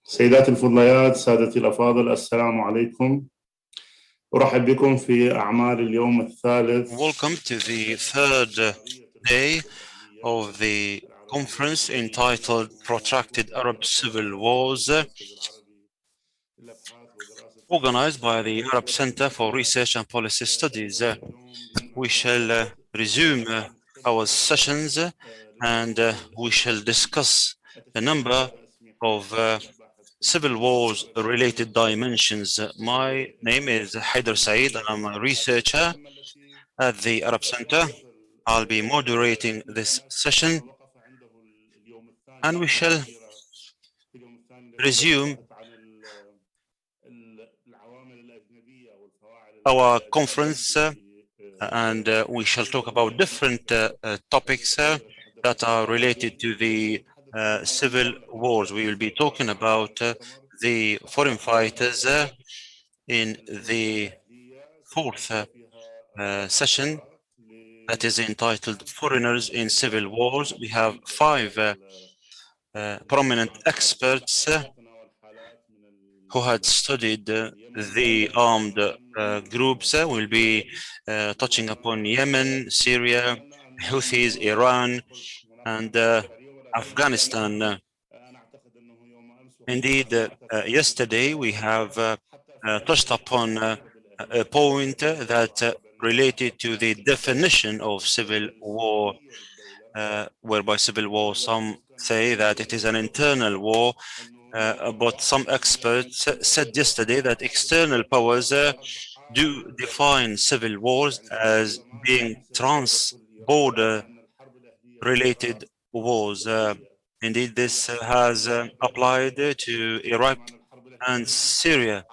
سيداتي الفضليات، سادتي الأفاضل، السلام عليكم. أرحب بكم في أعمال اليوم الثالث. Welcome to the third day of the conference entitled Protracted Arab Civil Wars, organized by the Arab Center for Research and Policy Studies. We shall resume our sessions and we shall discuss a number of civil wars related dimensions. My name is Haider Saeed and I'm a researcher at the Arab Center. I'll be moderating this session and we shall resume our conference and we shall talk about different topics that are related to the civil wars. We will be talking about the foreign fighters in the fourth session that is entitled Foreigners in Civil Wars. We have five prominent experts who had studied the armed groups. We'll be touching upon Yemen, Syria, Houthis, Iran, and Afghanistan. Indeed, yesterday we have touched upon a point that related to the definition of civil war, whereby civil war, some say that it is an internal war, but some experts said yesterday that external powers do define civil wars as being trans-border related wars. Indeed, this has applied to Iraq and Syria.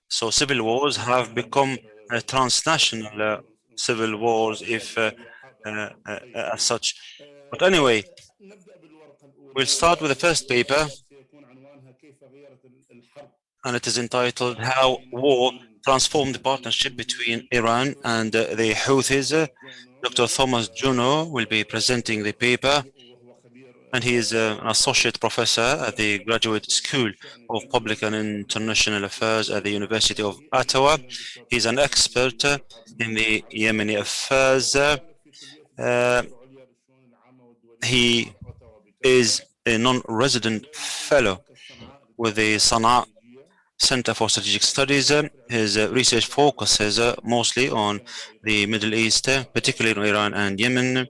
So civil wars have become transnational civil wars as such. But anyway, we'll start with the first paper, and it is entitled How War Transformed the Partnership Between Iran and the Houthis. Dr. Thomas Juneau will be presenting the paper, and he is an associate professor at the Graduate School of Public and International Affairs at the University of Ottawa. He's an expert in the Yemeni affairs. He is a non-resident fellow with the Sana'a Center for Strategic Studies. His research focuses mostly on the Middle East, particularly in Iran and Yemen.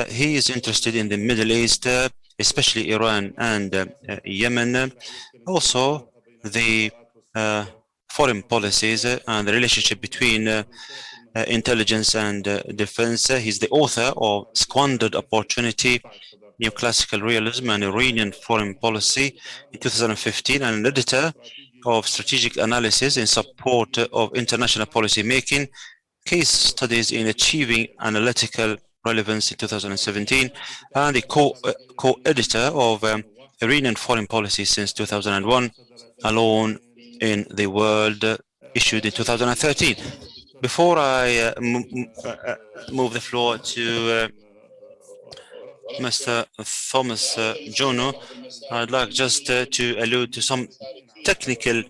He is interested in the Middle East, especially Iran and Yemen. Also, the foreign policies and the relationship between intelligence and defense. He's the author of Squandered Opportunity, Neoclassical Realism and Iranian Foreign Policy in 2015, and an editor of Strategic Analysis in Support of International Policy Making, Case Studies in Achieving Analytical Relevance in 2017, and the co-editor of Iranian Foreign Policy since 2001, Alone in the World, issued in 2013. Before I move the floor to Mr. Thomas Juneau, I'd like just to allude to some technical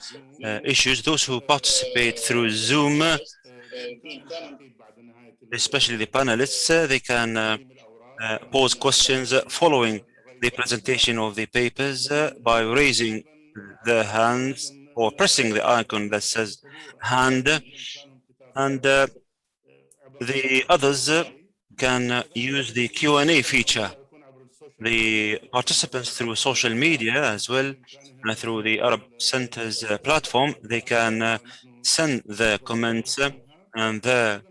issues. Those who participate through Zoom, especially the panelists, they can pose questions following the presentation of the papers by raising their hands or pressing the icon that says hand, and the others can use the Q&A feature. The participants through social media as well, through the Arab Center's platform, they can send their comments and their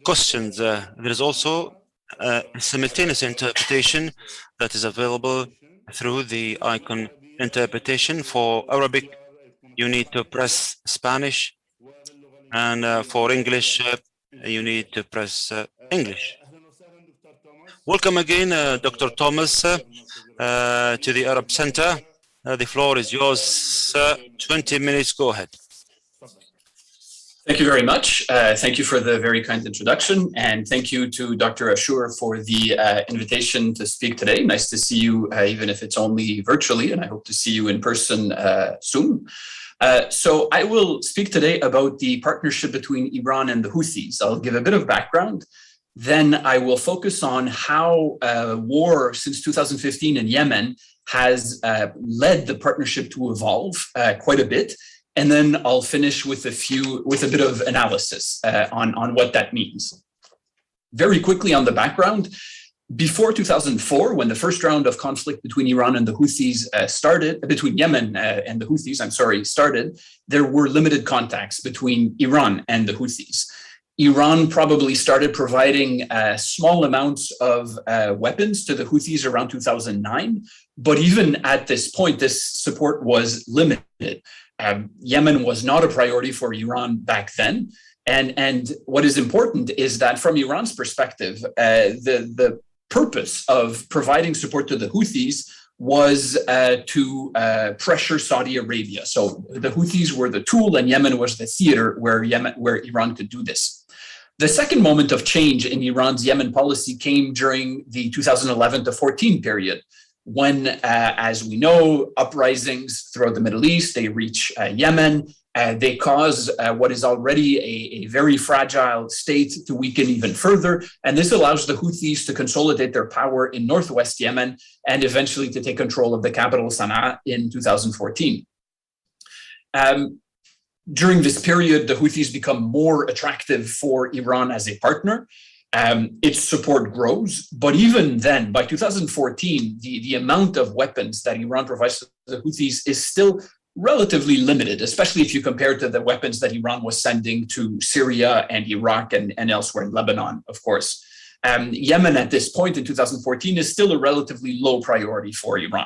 questions. There is also simultaneous interpretation that is available through the icon interpretation. For Arabic, you need to press Spanish, and for English, you need to press English. Welcome again, Dr. Thomas, to the Arab Center. The floor is yours, sir. 20 minutes, go ahead. Thank you very much. Thank you for the very kind introduction, and thank you to Dr. Ashur for the invitation to speak today. Nice to see you, even if it's only virtually, and I hope to see you in person soon. So I will speak today about the partnership between Iran and the Houthis. I'll give a bit of background. Then I will focus on how war since 2015 in Yemen has led the partnership to evolve quite a bit. And then I'll finish with a bit of analysis on what that means. Very quickly on the background, before 2004, when the first round of conflict between Iran and the Houthis between Yemen and the Houthis, started, there were limited contacts between Iran and the Houthis. Iran probably started providing small amounts of weapons to the Houthis around 2009, but even at this point, this support was limited. Yemen was not a priority for Iran back then. And what is important is that from Iran's perspective, the purpose of providing support to the Houthis was to pressure Saudi Arabia. So the Houthis were the tool and Yemen was the theater where Iran could do this. The second moment of change in Iran's Yemen policy came during the 2011 to 14 period, when, as we know, uprisings throughout the Middle East, they reach Yemen, they cause what is already a very fragile state to weaken even further. And this allows the Houthis to consolidate their power in northwest Yemen and eventually to take control of the capital Sana'a in 2014. During this period, the Houthis become more attractive for Iran as a partner. Its support grows, but even then, by 2014, the amount of weapons that Iran provides to the Houthis is still relatively limited, especially if you compare to the weapons that Iran was sending to Syria and Iraq and elsewhere in Lebanon, of course. Yemen at this point in 2014 is still a relatively low priority for Iran.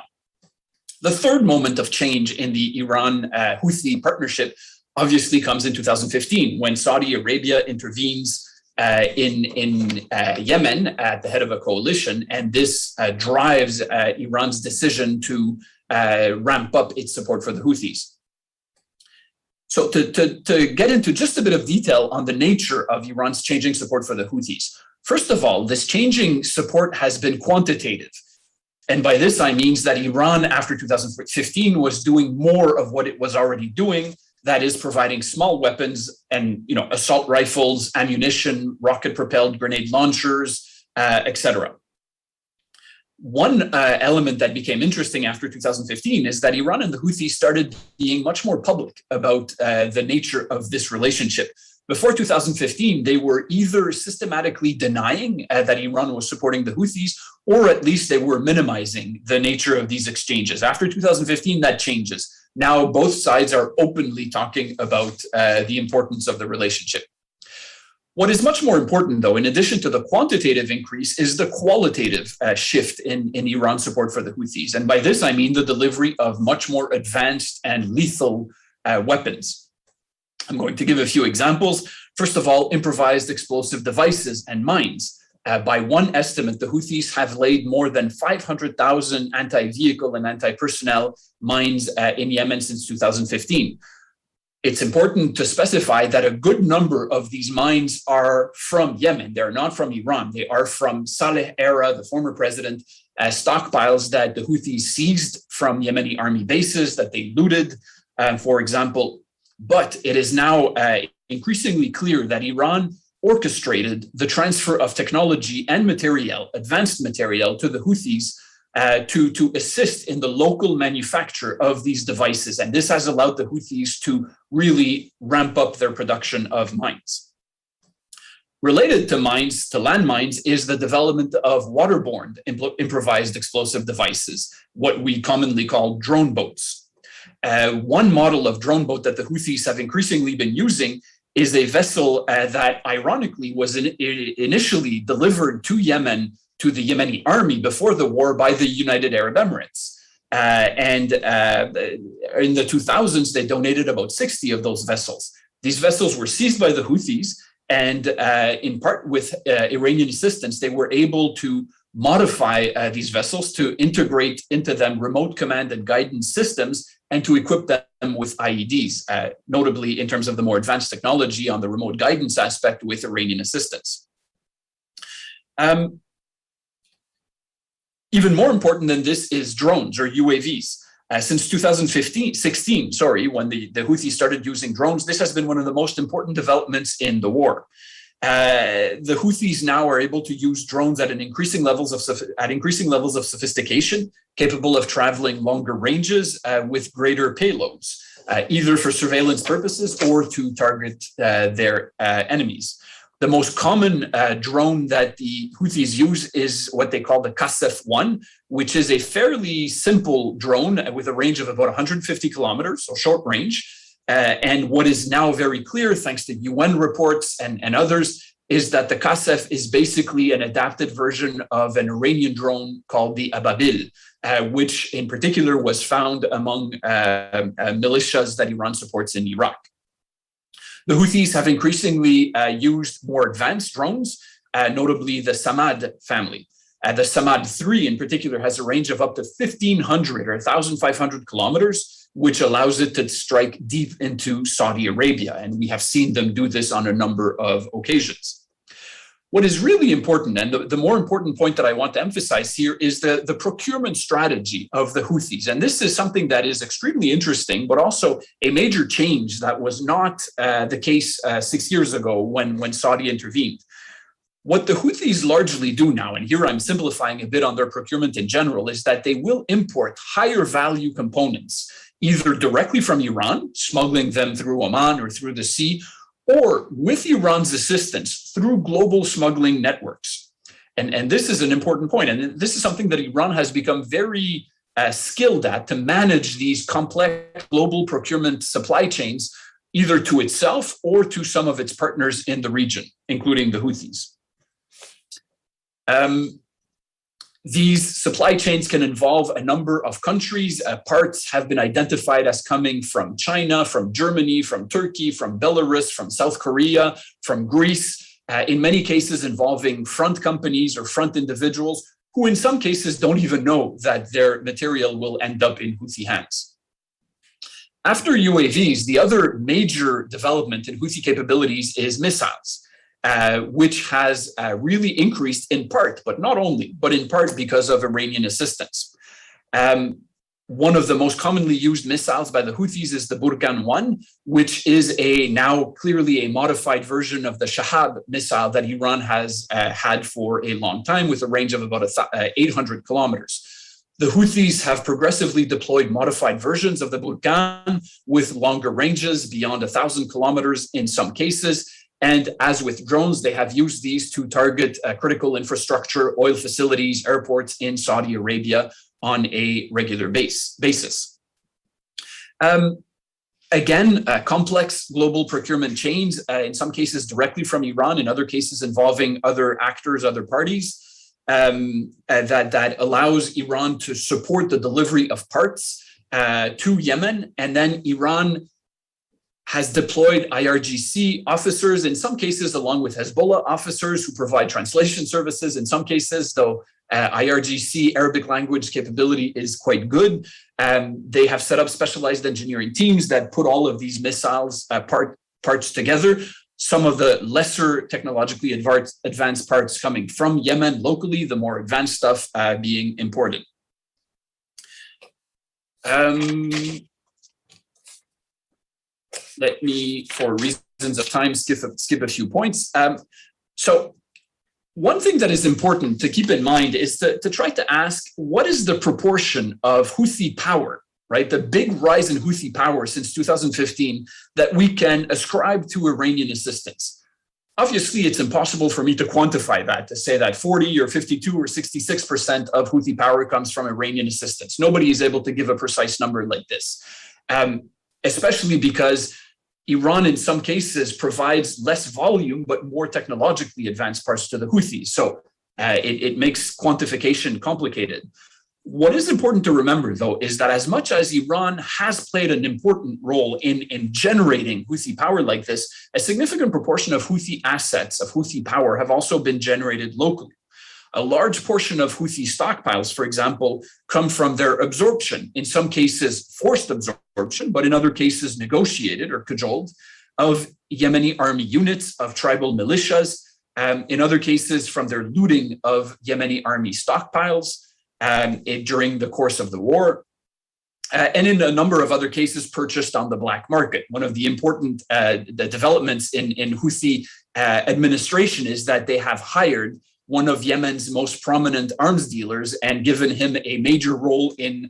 The third moment of change in the Iran-Houthi partnership obviously comes in 2015, when Saudi Arabia intervenes in Yemen at the head of a coalition, and this drives Iran's decision to ramp up its support for the Houthis. So to get into just a bit of detail on the nature of Iran's changing support for the Houthis, first of all, this changing support has been quantitative. And by this, I mean that Iran, after 2015, was doing more of what it was already doing, that is providing small weapons and assault rifles, ammunition, rocket-propelled grenade launchers, etc. One element that became interesting after 2015 is that Iran and the Houthis started being much more public about the nature of this relationship. Before 2015, they were either systematically denying that Iran was supporting the Houthis, or at least they were minimizing the nature of these exchanges. After 2015, that changes. Now both sides are openly talking about the importance of the relationship. What is much more important, though, in addition to the quantitative increase, is the qualitative shift in Iran's support for the Houthis. And by this, I mean the delivery of much more advanced and lethal weapons. I'm going to give a few examples. First of all, improvised explosive devices and mines. By one estimate, the Houthis have laid more than 500,000 anti-vehicle and anti-personnel mines in Yemen since 2015. It's important to specify that a good number of these mines are from Yemen. They're not from Iran. They are from Saleh era, the former president, stockpiles that the Houthis seized from Yemeni army bases that they looted, for example. But it is now increasingly clear that Iran orchestrated the transfer of technology and material, advanced material, to the Houthis to assist in the local manufacture of these devices. And this has allowed the Houthis to really ramp up their production of mines. Related to mines, to landmines, is the development of waterborne improvised explosive devices, what we commonly call drone boats. One model of drone boat that the Houthis have increasingly been using is a vessel that ironically was initially delivered to Yemen, to the Yemeni army before the war by the United Arab Emirates. And in the 2000s, they donated about 60 of those vessels. These vessels were seized by the Houthis, and in part with Iranian assistance, they were able to modify these vessels to integrate into them remote command and guidance systems and to equip them with IEDs, notably in terms of the more advanced technology on the remote guidance aspect with Iranian assistance. Even more important than this is drones or UAVs. Since 2016, when the Houthis started using drones, this has been one of the most important developments in the war. The Houthis now are able to use drones at increasing levels of sophistication, capable of traveling longer ranges with greater payloads, either for surveillance purposes or to target their enemies. The most common drone that the Houthis use is what they call the Qasef-1, which is a fairly simple drone with a range of about 150 kilometers, so short range. And what is now very clear, thanks to UN reports and others, is that the Qasef is basically an adapted version of an Iranian drone called the Ababil, which in particular was found among militias that Iran supports in Iraq. The Houthis have increasingly used more advanced drones, notably the Samad family. The Samad 3 in particular has a range of up to 1,500 or 1,500 kilometers, which allows it to strike deep into Saudi Arabia. And we have seen them do this on a number of occasions. What is really important, and the more important point that I want to emphasize here, is the procurement strategy of the Houthis. And this is something that is extremely interesting, but also a major change that was not the case 6 years ago when Saudi intervened. What the Houthis largely do now, and here I'm simplifying a bit on their procurement in general, is that they will import higher value components, either directly from Iran, smuggling them through Oman or through the sea, or with Iran's assistance through global smuggling networks. And this is an important point. And this is something that Iran has become very skilled at, to manage these complex global procurement supply chains, either to itself or to some of its partners in the region, including the Houthis. These supply chains can involve a number of countries. Parts have been identified as coming from China, from Germany, from Turkey, from Belarus, from South Korea, from Greece, in many cases involving front companies or front individuals who in some cases don't even know that their material will end up in Houthi hands. After UAVs, the other major development in Houthi capabilities is missiles. Which has really increased in part, but not only, but in part because of Iranian assistance. One of the most commonly used missiles by the Houthis is the Burkan 1, which is now clearly a modified version of the Shahab missile that Iran has had for a long time, with a range of about 800 kilometers. The Houthis have progressively deployed modified versions of the Burkan with longer ranges, beyond 1,000 kilometers in some cases. And as with drones, they have used these to target critical infrastructure, oil facilities, airports in Saudi Arabia on a regular basis. Again, complex global procurement chains, in some cases directly from Iran, in other cases involving other actors, other parties, that allows Iran to support the delivery of parts to Yemen, and then Iran has deployed IRGC officers, in some cases along with Hezbollah officers who provide translation services. In some cases, though, IRGC Arabic language capability is quite good. They have set up specialized engineering teams that put all of these missiles parts together. Some of the lesser technologically advanced parts coming from Yemen locally, the more advanced stuff being imported. Let me, for reasons of time, skip a few points. So one thing that is important to keep in mind is to try to ask, what is the proportion of Houthi power, right? The big rise in Houthi power since 2015 that we can ascribe to Iranian assistance. Obviously, it's impossible for me to quantify that, to say that 40 or 52 or 66% of Houthi power comes from Iranian assistance. Nobody is able to give a precise number like this, especially because Iran, in some cases, provides less volume, but more technologically advanced parts to the Houthis. So it makes quantification complicated. What is important to remember, though, is that as much as Iran has played an important role in generating Houthi power like this, a significant proportion of Houthi assets, of Houthi power, have also been generated locally. A large portion of Houthi stockpiles, for example, come from their absorption, in some cases forced absorption, but in other cases negotiated or cajoled, of Yemeni army units, of tribal militias, in other cases from their looting of Yemeni army stockpiles during the course of the war, and in a number of other cases purchased on the black market. One of the important the developments in Houthi administration is that they have hired one of Yemen's most prominent arms dealers and given him a major role in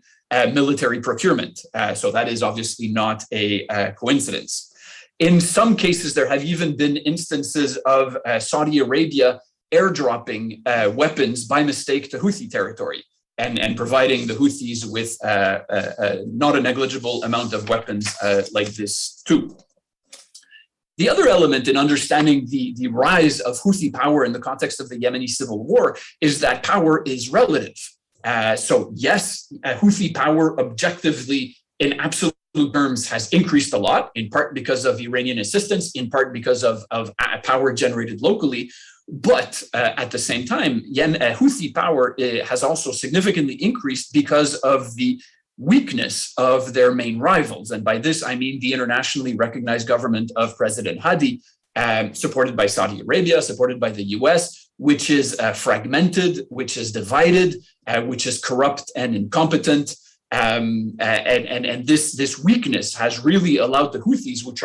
military procurement. So that is obviously not a coincidence. In some cases, there have even been instances of Saudi Arabia airdropping weapons by mistake to Houthi territory and providing the Houthis with not a negligible amount of weapons like this too. The other element in understanding the rise of Houthi power in the context of the Yemeni civil war is that power is relative. So yes, Houthi power objectively in absolute terms has increased a lot, in part because of Iranian assistance, in part because of power generated locally. But at the same time, Houthi power has also significantly increased because of the weakness of their main rivals. And by this, I mean the internationally recognized government of President Hadi, supported by Saudi Arabia, supported by the US, which is fragmented, which is divided, which is corrupt and incompetent. And this weakness has really allowed the Houthis, which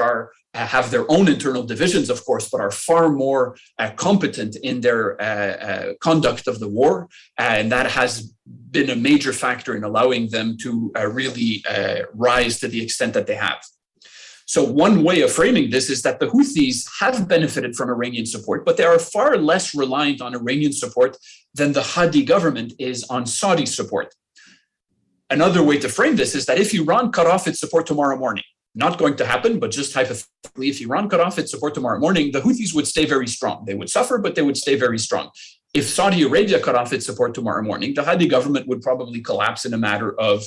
have their own internal divisions, of course, but are far more competent in their conduct of the war. And that has been a major factor in allowing them to really rise to the extent that they have. So one way of framing this is that the Houthis have benefited from Iranian support, but they are far less reliant on Iranian support than the Hadi government is on Saudi support. Another way to frame this is that if Iran cut off its support tomorrow morning, not going to happen, but just hypothetically, if Iran cut off its support tomorrow morning, the Houthis would stay very strong. They would suffer, but they would stay very strong. If Saudi Arabia cut off its support tomorrow morning, the Hadi government would probably collapse in a matter of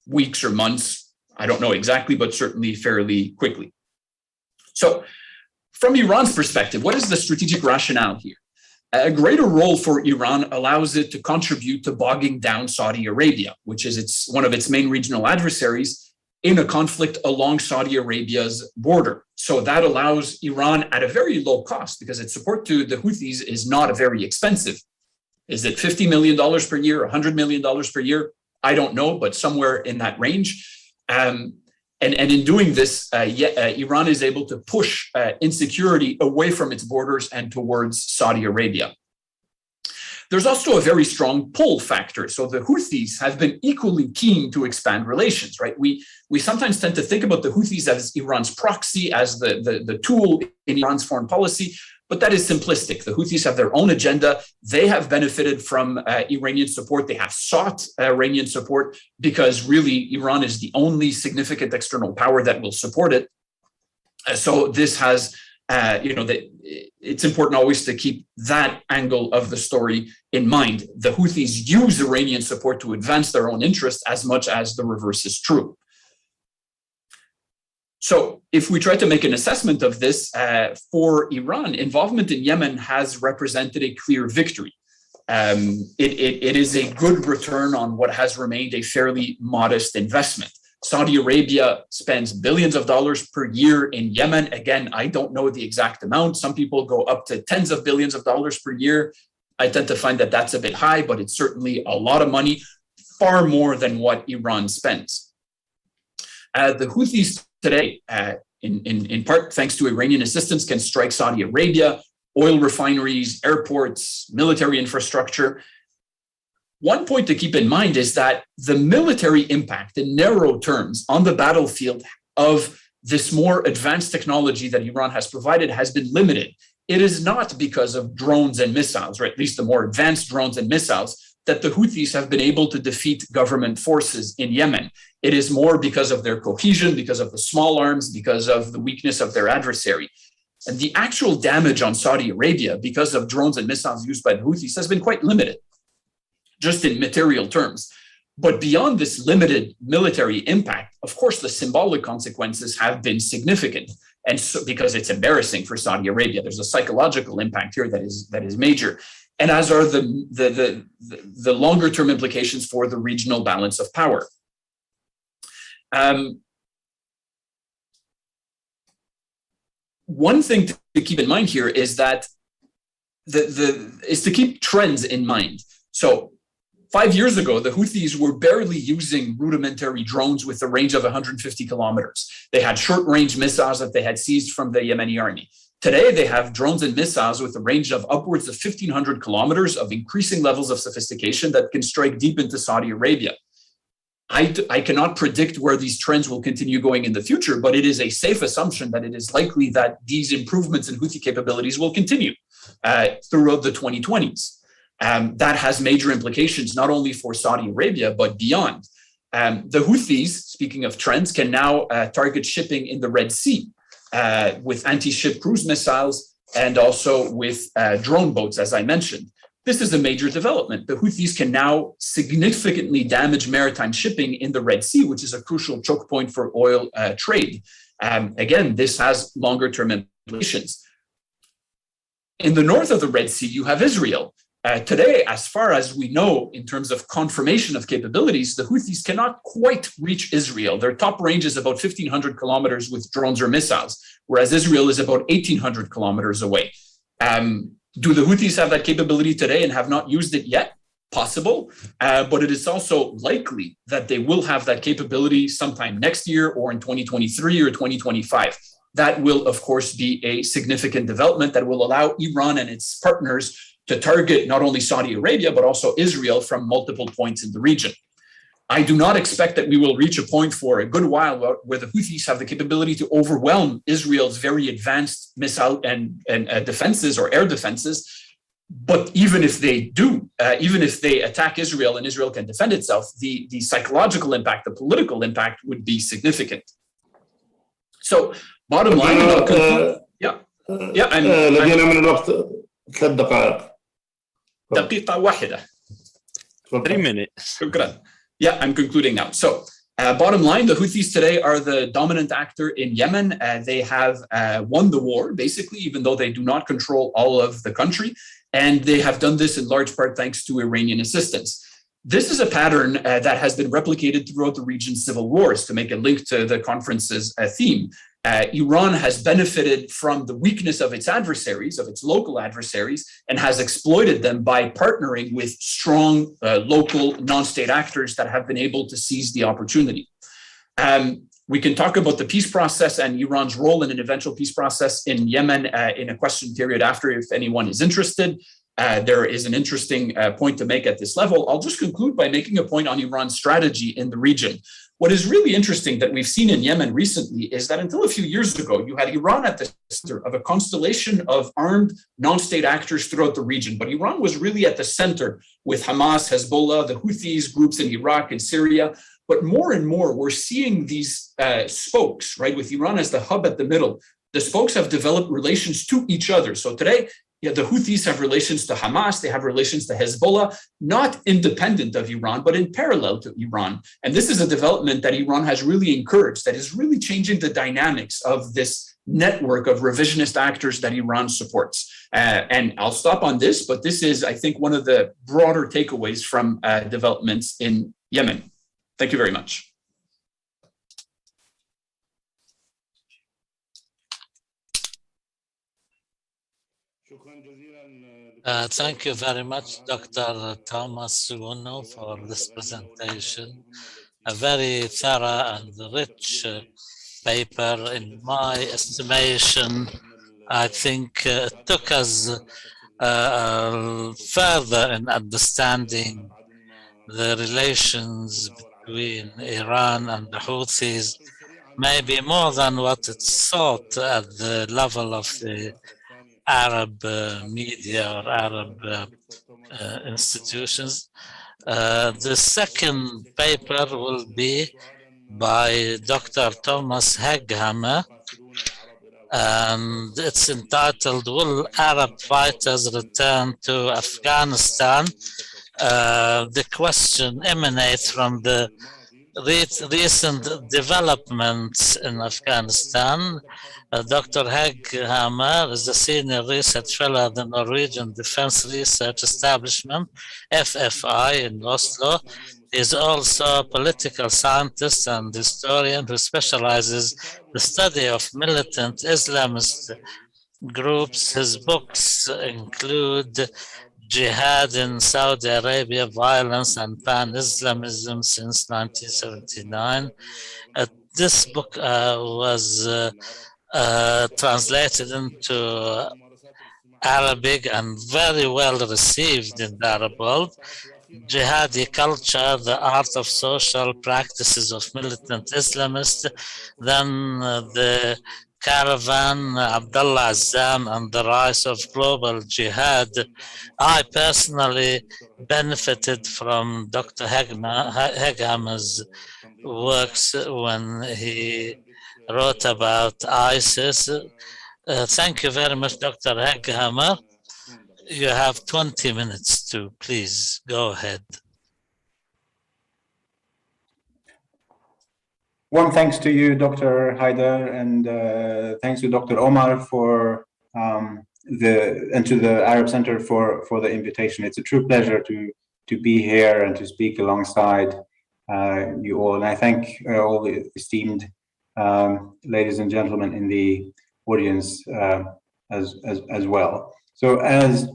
weeks or months. I don't know exactly, but certainly fairly quickly. So from Iran's perspective, what is the strategic rationale here? A greater role for Iran allows it to contribute to bogging down Saudi Arabia, which is one of its main regional adversaries in a conflict along Saudi Arabia's border. So that allows Iran at a very low cost, because its support to the Houthis is not very expensive. Is it $50 million per year, $100 million per year? I don't know, but somewhere in that range. And in doing this, Iran is able to push insecurity away from its borders and towards Saudi Arabia. There's also a very strong pull factor. So the Houthis have been equally keen to expand relations, right? We sometimes tend to think about the Houthis as Iran's proxy, as the tool in Iran's foreign policy, but that is simplistic. The Houthis have their own agenda. They have benefited from Iranian support. They have sought Iranian support because really Iran is the only significant external power that will support it. So this has, it's important always to keep that angle of the story in mind. The Houthis use Iranian support to advance their own interests as much as the reverse is true. So if we try to make an assessment of this, for Iran, involvement in Yemen has represented a clear victory. It is a good return on what has remained a fairly modest investment. Saudi Arabia spends billions of dollars per year in Yemen. Again, I don't know the exact amount. Some people go up to tens of billions of dollars per year. I tend to find that that's a bit high, but it's certainly a lot of money, far more than what Iran spends. The Houthis today, in part thanks to Iranian assistance, can strike Saudi Arabia, oil refineries, airports, military infrastructure. One point to keep in mind is that the military impact in narrow terms on the battlefield of this more advanced technology that Iran has provided has been limited. It is not because of drones and missiles, or at least the more advanced drones and missiles, that the Houthis have been able to defeat government forces in Yemen. It is more because of their cohesion, because of the small arms, because of the weakness of their adversary. And the actual damage on Saudi Arabia because of drones and missiles used by the Houthis has been quite limited, just in material terms. But beyond this limited military impact, of course, the symbolic consequences have been significant. And so, because it's embarrassing for Saudi Arabia, there's a psychological impact here that is major. and as are the longer term implications for the regional balance of power. One thing to keep in mind here is that is to keep trends in mind. So 5 years ago, the Houthis were barely using rudimentary drones with a range of 150 kilometers. They had short-range missiles that they had seized from the Yemeni army. Today, they have drones and missiles with a range of upwards of 1,500 kilometers of increasing levels of sophistication that can strike deep into Saudi Arabia. I cannot predict where these trends will continue going in the future, but it is a safe assumption that it is likely that these improvements in Houthi capabilities will continue throughout the 2020s. That has major implications, not only for Saudi Arabia, but beyond. The Houthis, speaking of trends, can now target shipping in the Red Sea with anti-ship cruise missiles and also with drone boats, as I mentioned. This is a major development. The Houthis can now significantly damage maritime shipping in the Red Sea, which is a crucial choke point for oil trade. Again, this has longer-term implications. In the north of the Red Sea, you have Israel. Today, as far as we know, in terms of confirmation of capabilities, the Houthis cannot quite reach Israel. Their top range is about 1,500 kilometers with drones or missiles, whereas Israel is about 1,800 kilometers away. Do the Houthis have that capability today and have not used it yet? Possible, but it is also likely that they will have that capability sometime next year or in 2023 or 2025. That will, of course, be a significant development that will allow Iran and its partners to target not only Saudi Arabia, but also Israel from multiple points in the region. I do not expect that we will reach a point for a good while where the Houthis have the capability to overwhelm Israel's very advanced missile and defenses or air defenses. But even if they do, even if they attack Israel and Israel can defend itself, the psychological impact, the political impact would be significant. So bottom line, لدينا من الوقت 3 دقائق. دقيقة واحدة. 3 minutes. شكرا. Yeah, I'm concluding now. So bottom line, the Houthis today are the dominant actor in Yemen. They have won the war, basically, even though they do not control all of the country. And they have done this in large part thanks to Iranian assistance. This is a pattern that has been replicated throughout the region's civil wars. To make a link to the conference's theme, Iran has benefited from the weakness of its adversaries, of its local adversaries, and has exploited them by partnering with strong local non-state actors that have been able to seize the opportunity. We can talk about the peace process and Iran's role in an eventual peace process in Yemen in a question period after, if anyone is interested. There is an interesting point to make at this level. I'll just conclude by making a point on Iran's strategy in the region. What is really interesting that we've seen in Yemen recently is that until a few years ago, you had Iran at the center of a constellation of armed non-state actors throughout the region. But Iran was really at the center with Hamas, Hezbollah, the Houthis groups in Iraq and Syria. But more and more, we're seeing these spokes, right, with Iran as the hub at the middle. The spokes have developed relations to each other. So today, the Houthis have relations to Hamas, they have relations to Hezbollah, not independent of Iran, but in parallel to Iran. And this is a development that Iran has really encouraged, that is really changing the dynamics of this network of revisionist actors that Iran supports. And I'll stop on this, but this is, I think, one of the broader takeaways from developments in Yemen. Thank you very much. Thank you very much, Dr. Thomas Juneau, for this presentation. A very thorough and rich paper. In my estimation, I think it took us further in understanding the relations between Iran and the Houthis, maybe more than what it's thought at the level of the Arab media or Arab institutions. The second paper will be by Dr. Thomas Hegghammer, and it's entitled, Will Arab Fighters Return to Afghanistan? The question emanates from the recent developments in Afghanistan. Dr. Hegghammer is a senior research fellow at the Norwegian Defense Research Establishment, FFI, in Oslo. He is also a political scientist and historian who specializes in the study of militant Islamist groups. His books include Jihad in Saudi Arabia, Violence and Pan-Islamism since 1979. This book was translated into Arabic and very well received in the Arab world. Jihadi culture, the art of social practices of militant Islamists, then the caravan, Abdullah Azzam, and the rise of global jihad. I personally benefited from Dr. Hegghammer's works when he wrote about ISIS. Thank you very much, Dr. Hegghammer. You have 20 minutes to please go ahead. Warm thanks to you, Dr. Haider, and thanks to Dr. Omar for and to the Arab Center for the invitation. It's a true pleasure to be here and to speak alongside you all. And I thank all the esteemed ladies and gentlemen in the audience as well. So as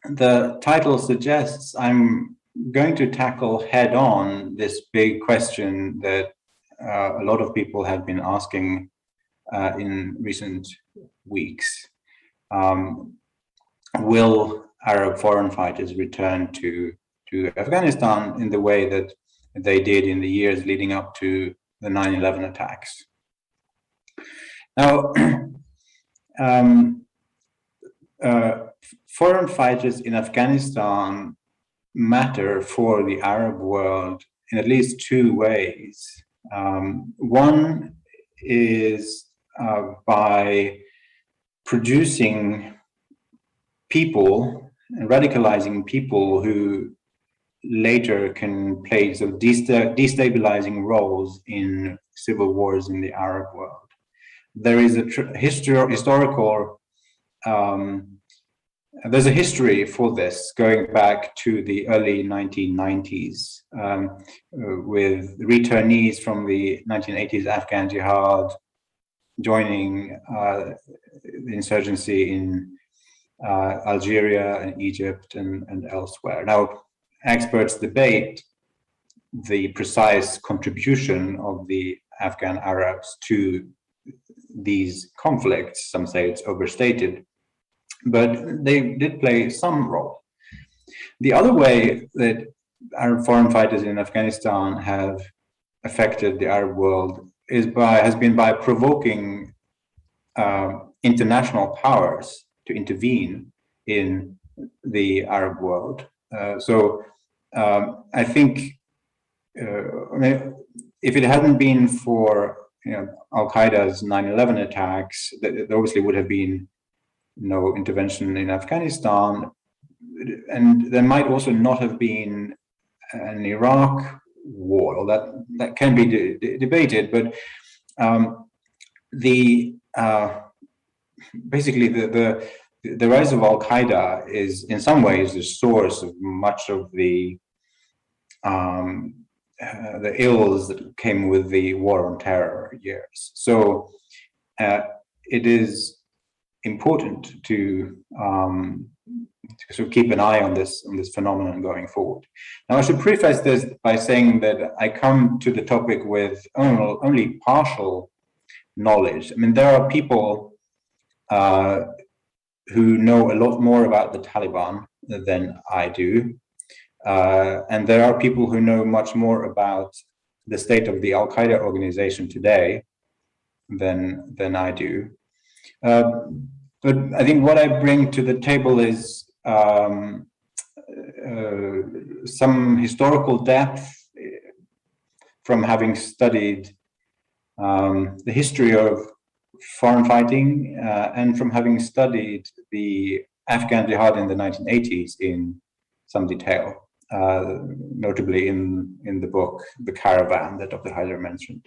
the title suggests, I'm going to tackle head on this big question that a lot of people have been asking in recent weeks. Will Arab foreign fighters return to Afghanistan in the way that they did in the years leading up to the 9/11 attacks? Now, foreign fighters in Afghanistan matter for the Arab world in at least two ways. One is by producing people and radicalizing people who later can play sort of destabilizing roles in civil wars in the Arab world. There is a historical there's a history for this going back to the early 1990s with returnees from the 1980s Afghan Jihad joining the insurgency in Algeria and Egypt and elsewhere. Now, experts debate the precise contribution of the Afghan Arabs to these conflicts. Some say it's overstated, but they did play some role. The other way that Arab foreign fighters in Afghanistan have affected the Arab world has been by provoking international powers to intervene in the Arab world. I think if it hadn't been for Al-Qaeda's 9/11 attacks, there obviously would have been no intervention in Afghanistan, and there might also not have been an Iraq war. That can be debated, but basically the rise of Al-Qaeda is in some ways the source of much of the ills that came with the war on terror years. So it is important to sort of keep an eye on this phenomenon going forward. Now, I should preface this by saying that I come to the topic with only partial knowledge. I mean, there are people who know a lot more about the Taliban than I do, and there are people who know much more about the state of the Al-Qaeda organization today than I do. But I think what I bring to the table is some historical depth from having studied the history of foreign fighting and from having studied the Afghan Jihad in the 1980s in some detail. notably in the book, The Caravan, that Dr. Haider mentioned.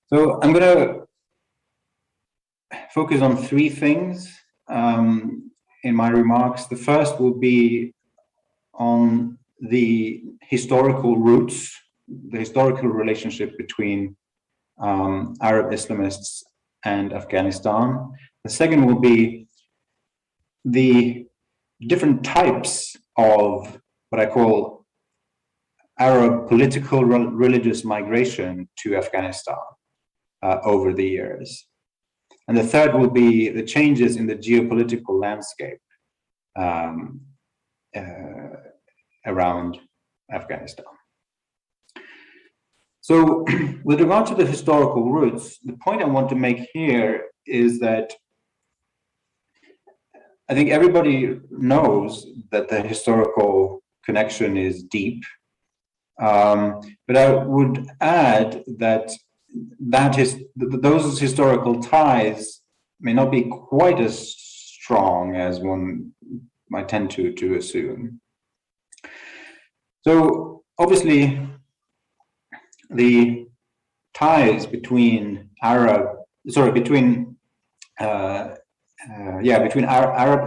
So I'm going to focus on three things in my remarks. The first will be on the historical roots, the historical relationship between Arab Islamists and Afghanistan. The second will be the different types of what I call Arab political religious migration to Afghanistan over the years. And the third will be the changes in the geopolitical landscape around Afghanistan. So with regard to the historical roots, the point I want to make here is that I think everybody knows that the historical connection is deep, but I would add that those historical ties may not be quite as strong as one might tend to assume. So obviously, the ties between Arab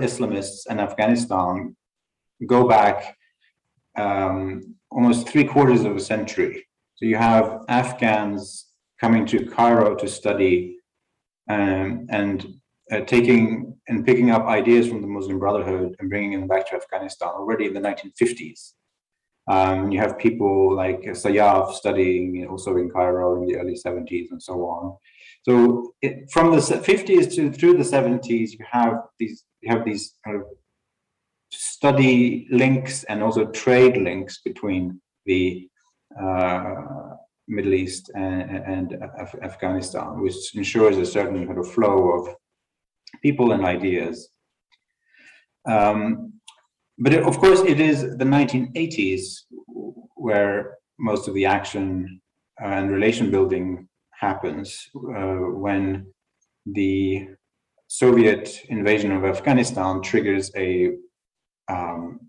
Islamists and Afghanistan go back almost 3/4 of a century. So you have Afghans coming to Cairo to study and picking up ideas from the Muslim Brotherhood and bringing them back to Afghanistan already in the 1950s. You have people like Sayyaf studying also in Cairo in the early 70s and so on. So from the 50s through the 70s, you have these kind of study links and also trade links between the Middle East and Afghanistan, which ensures a certain kind of flow of people and ideas. But of course, it is the 1980s where most of the action and relation building happens, when the Soviet invasion of Afghanistan triggers an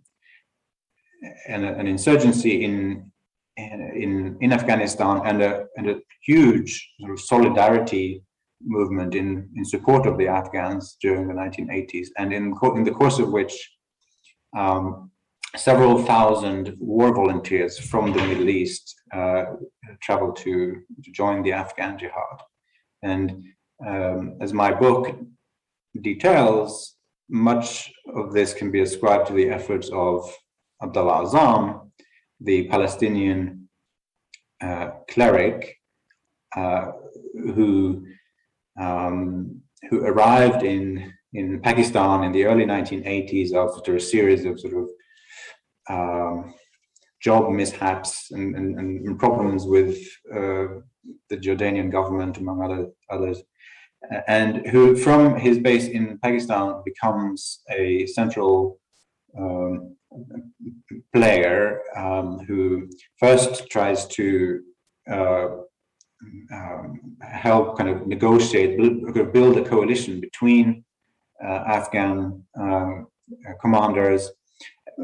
insurgency in Afghanistan and a huge sort of solidarity movement in support of the Afghans during the 1980s, and in the course of which several thousand war volunteers from the Middle East traveled to join the Afghan Jihad. And as my book details, much of this can be ascribed to the efforts of Abdullah Azzam, the Palestinian cleric who arrived in Pakistan in the early 1980s after a series of sort of job mishaps and problems with the Jordanian government, among others, and who from his base in Pakistan becomes a central player who first tries to help kind of negotiate, build a coalition between Afghan commanders,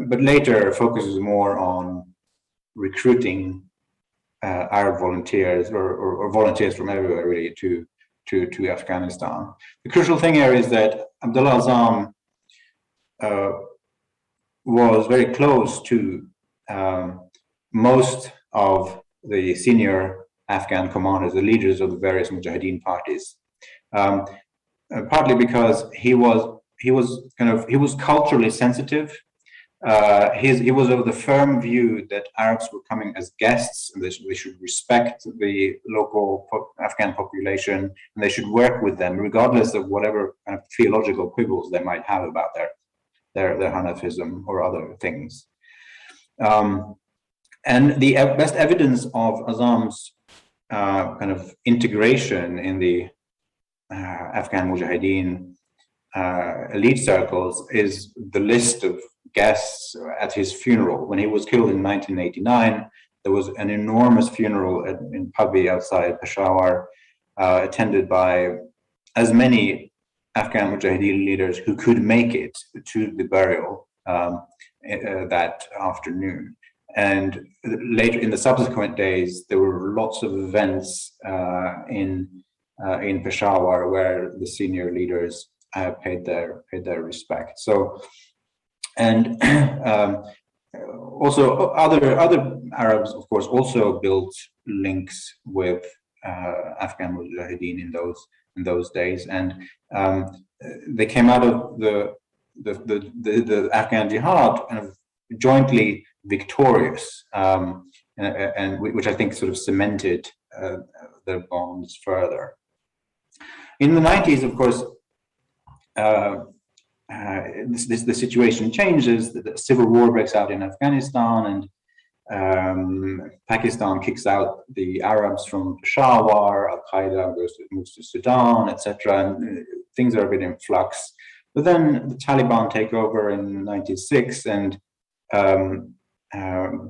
but later focuses more on recruiting Arab volunteers or volunteers from everywhere really to Afghanistan. The crucial thing here is that Abdullah Azzam was very close to most of the senior Afghan commanders, the leaders of the various Mujahideen parties, partly because he was culturally sensitive. He was of the firm view that Arabs were coming as guests and they should respect the local Afghan population and they should work with them regardless of whatever kind of theological quibbles they might have about their Hanafism or other things. And the best evidence of Azzam's kind of integration in the Afghan Mujahideen elite circles is the list of guests at his funeral. When he was killed in 1989, there was an enormous funeral in Pabbi outside Peshawar, attended by as many Afghan Mujahideen leaders who could make it to the burial. that afternoon. And later in the subsequent days, there were lots of events in Peshawar where the senior leaders paid their respect. So, and also other Arabs, of course, also built links with Afghan Mujahideen in those days, and they came out of the Afghan Jihad kind of jointly victorious, and which I think sort of cemented their bonds further. In the 90s, of course, the situation changes. The civil war breaks out in Afghanistan, and Pakistan kicks out the Arabs from Peshawar. Al-Qaeda moves to Sudan, etc. And things are a bit in flux. But then the Taliban take over in '96, and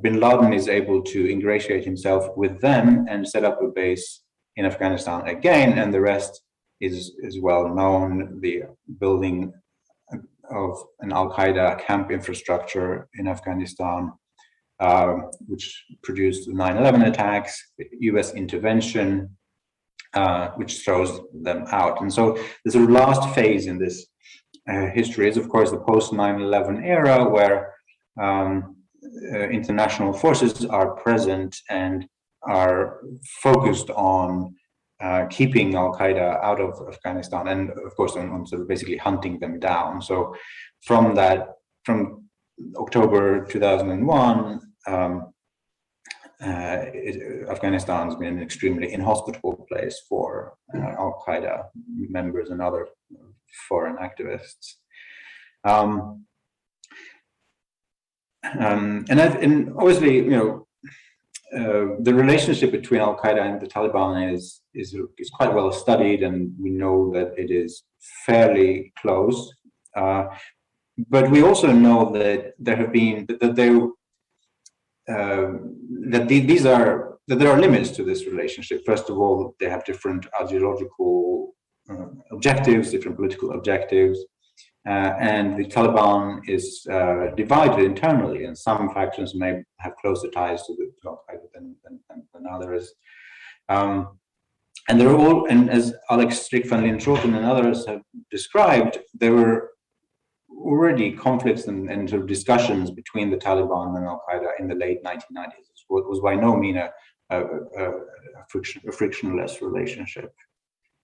bin Laden is able to ingratiate himself with them and set up a base in Afghanistan again, and the rest is well known. The building of an Al-Qaeda camp infrastructure in Afghanistan, which produced the 9/11 attacks, the US intervention, which throws them out. And so the sort of last phase in this history is, of course, the post-9/11 era, where international forces are present and are focused on keeping Al-Qaeda out of Afghanistan, and of course on sort of basically hunting them down. So from October 2001, Afghanistan has been an extremely inhospitable place for Al-Qaeda members and other foreign activists. And obviously, you know, the relationship between Al-Qaeda and the Taliban is quite well studied, and we know that it is fairly close. But we also know that there have been that there are limits to this relationship. First of all, they have different ideological objectives, different political objectives. And the Taliban is divided internally, and some factions may have closer ties to Al-Qaeda than others. And they're all, and as Alex Strick van Linschoten and others have described, there were already conflicts and sort of discussions between the Taliban and Al-Qaeda in the late 1990s. It was by no means a frictionless relationship.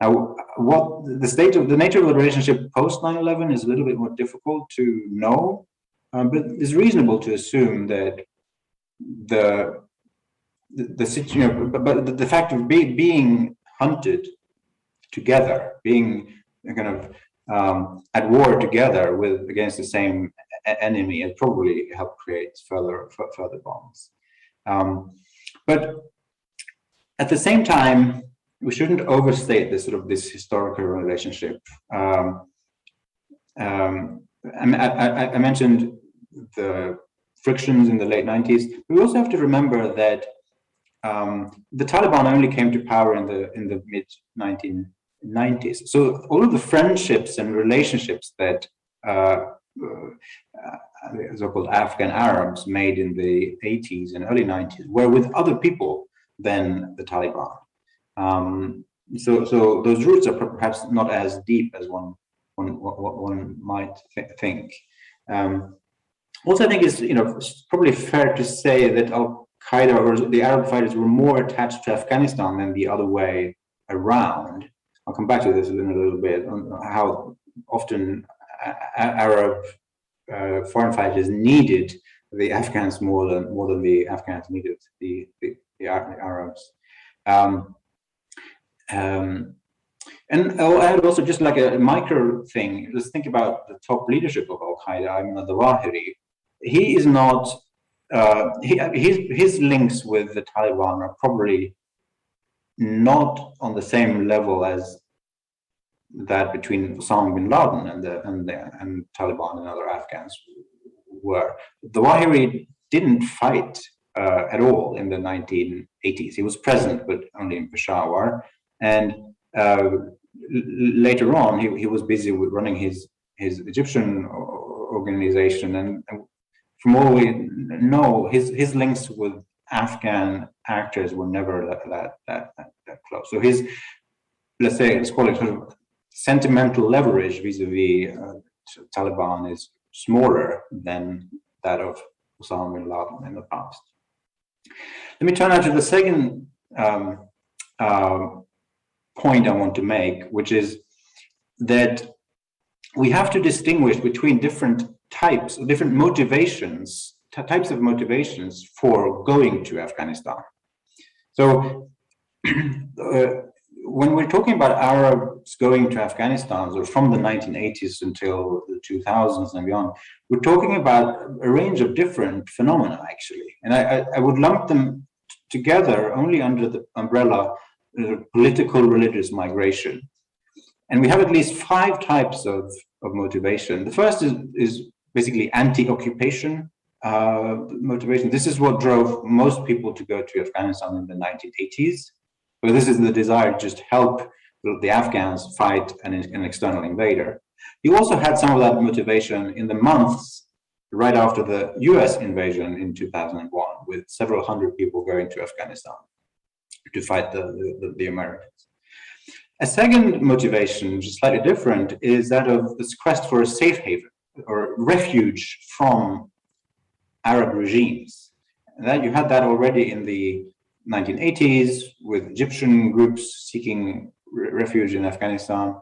Now, what the nature of the relationship post 9/11 is a little bit more difficult to know, but it's reasonable to assume that the situation, but the fact of being hunted together, being kind of at war together against the same enemy, has probably helped create further bonds. But at the same time, we shouldn't overstate this historical relationship. I mentioned the frictions in the late 90s. We also have to remember that the Taliban only came to power in the mid 1990s. So all of the friendships and relationships that so-called Afghan Arabs made in the 80s and early 90s were with other people than the Taliban. So those roots are perhaps not as deep as one might think. Also, I think it's probably fair to say that Al-Qaeda or the Arab fighters were more attached to Afghanistan than the other way around. I'll come back to this in a little bit on how often Arab foreign fighters needed the Afghans more than the Afghans needed the Arabs. And I'll add also just like a micro thing. Let's think about the top leadership of Al-Qaeda, Ayman al-Zawahiri. He is not, his links with the Taliban are probably not on the same level as that between Osama bin Laden and Taliban and other Afghans were. Zawahiri didn't fight at all in the 1980s. He was present, but only in Peshawar. And later on, he was busy with running his Egyptian organization and from all we know, his links with Afghan actors were never that close. So his, let's call it sort of sentimental leverage vis-a-vis Taliban is smaller than that of Osama bin Laden in the past. Let me turn now to the second point I want to make, which is that we have to distinguish between different types of motivations for going to Afghanistan. So when we're talking about Arabs going to Afghanistan, or from the 1980s until the 2000s and beyond, we're talking about a range of different phenomena, actually. And I would lump them together only under the umbrella of political religious migration. And we have at least 5 types of motivation. The first is basically anti-occupation motivation. This is what drove most people to go to Afghanistan in the 1980s. So this is the desire to just help the Afghans fight an external invader. You also had some of that motivation in the months right after the US invasion in 2001, with several hundred people going to Afghanistan to fight the Americans. A second motivation, which is slightly different, is that of this quest for a safe haven or refuge from Arab regimes. And that you had that already in the 1980s with Egyptian groups seeking refuge in Afghanistan.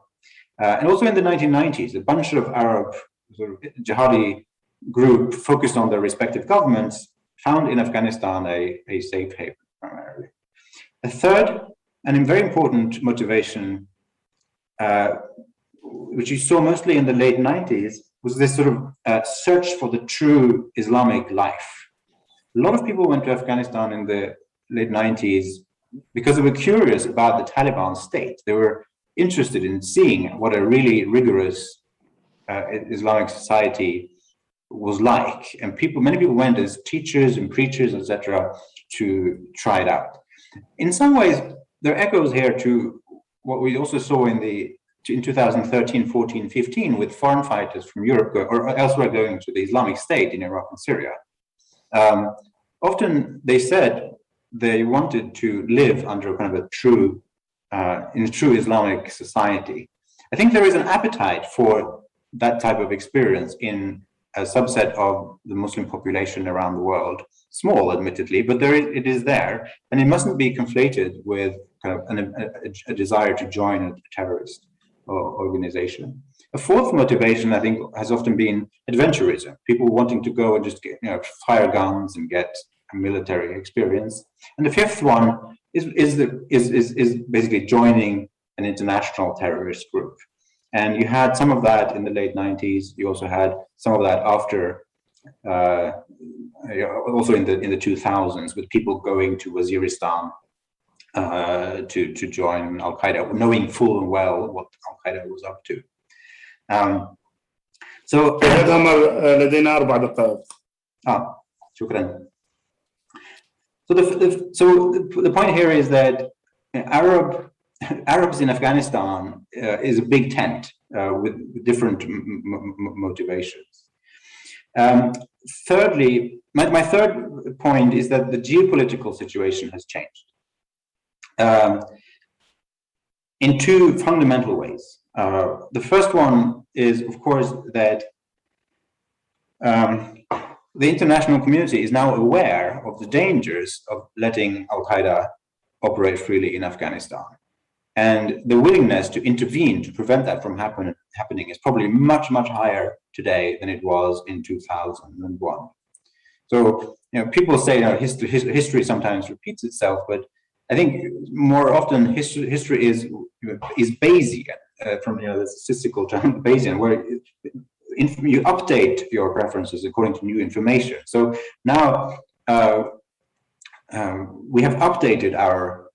And also in the 1990s, a bunch of Arab sort of jihadi group focused on their respective governments found in Afghanistan a safe haven primarily. A third, and a very important motivation, which you saw mostly in the late 90s, was this sort of search for the true Islamic life. A lot of people went to Afghanistan in the late 90s because they were curious about the Taliban state. They were interested in seeing what a really rigorous Islamic society was like. And many people went as teachers and preachers, etc., to try it out. In some ways, there are echoes here to what we also saw in 2013, 14, 15 with foreign fighters from Europe or elsewhere going to the Islamic State in Iraq and Syria. Often they said they wanted to live under kind of in a true Islamic society. I think there is an appetite for that type of experience in a subset of the Muslim population around the world. Small, admittedly, but it is there, and it mustn't be conflated with kind of a desire to join a terrorist organization. A fourth motivation, I think, has often been adventurism. People wanting to go and just fire guns and get a military experience. And the fifth one is basically joining an international terrorist group. And you had some of that in the late 90s. You also had some of that after. Also in the 2000s, with people going to Waziristan to join Al Qaeda, knowing full and well what Al Qaeda was up to. So لدينا 4 دقائق. شكرا. So the point here is that Arabs in Afghanistan is a big tent with different motivations. Thirdly, my third point is that the geopolitical situation has changed in 2 fundamental ways. The first one is, of course, that the international community is now aware of the dangers of letting Al Qaeda operate freely in Afghanistan. And the willingness to intervene to prevent that from happening is probably much, much higher today than it was in 2001. So, people say history sometimes repeats itself, but I think more often history is Bayesian, from the statistical term Bayesian, where you update your preferences according to new information. So now we have updated our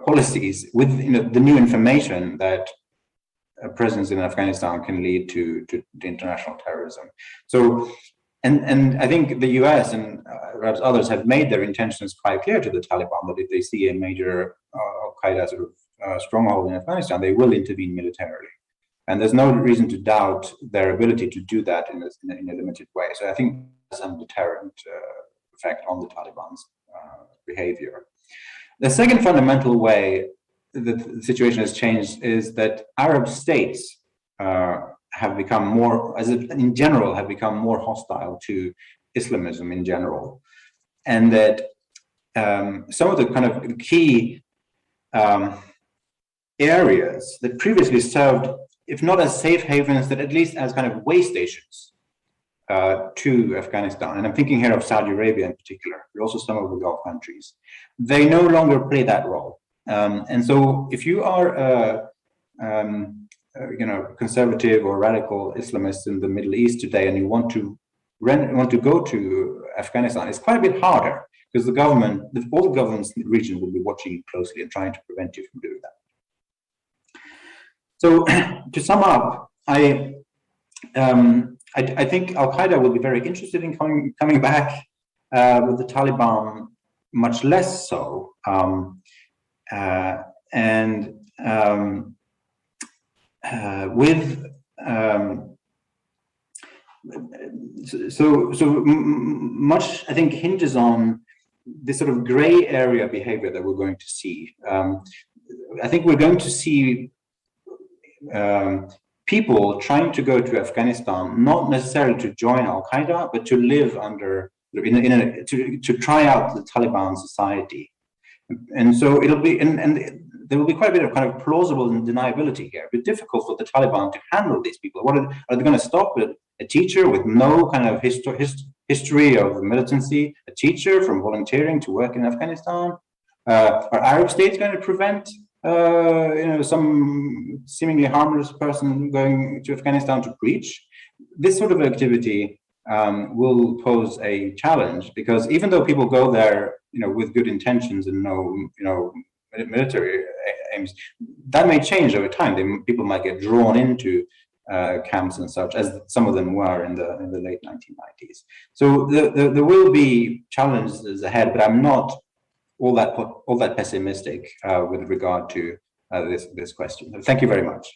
policies with the new information that a presence in Afghanistan can lead to international terrorism. So, and I think the US and perhaps others have made their intentions quite clear to the Taliban that if they see a major Al-Qaeda sort of stronghold in Afghanistan, they will intervene militarily. And there's no reason to doubt their ability to do that in a limited way. So I think there's some deterrent effect on the Taliban's behavior. The second fundamental way that the situation has changed is that Arab states have become more, in general, have become more hostile to Islamism in general. And that some of the kind of key areas that previously served, if not as safe havens, that at least as kind of way stations to Afghanistan, and I'm thinking here of Saudi Arabia in particular, but also some of the Gulf countries, they no longer play that role. And so if you are conservative or radical Islamists in the Middle East today, and you want to go to Afghanistan, it's quite a bit harder because the government, all the governments in the region will be watching you closely and trying to prevent you from doing that. So to sum up, I think Al-Qaeda will be very interested in coming back, with the Taliban much less so. So much, I think, hinges on this sort of gray area behavior that we're going to see. I think we're going to see people trying to go to Afghanistan, not necessarily to join Al-Qaeda, but to live under, to try out the Taliban society. And so it'll be, and there will be quite a bit of kind of plausible deniability here. It'll be difficult for the Taliban to handle these people. What are they going to stop with a teacher with no kind of history of militancy, a teacher from volunteering to work in Afghanistan? Are Arab states going to prevent some seemingly harmless person going to Afghanistan to preach? This sort of activity will pose a challenge, because even though people go there, with good intentions and no, military aims, that may change over time. People might get drawn into camps and such, as some of them were in the late 1990s. So there will be challenges ahead, but I'm not all that pessimistic with regard to this question. Thank you very much.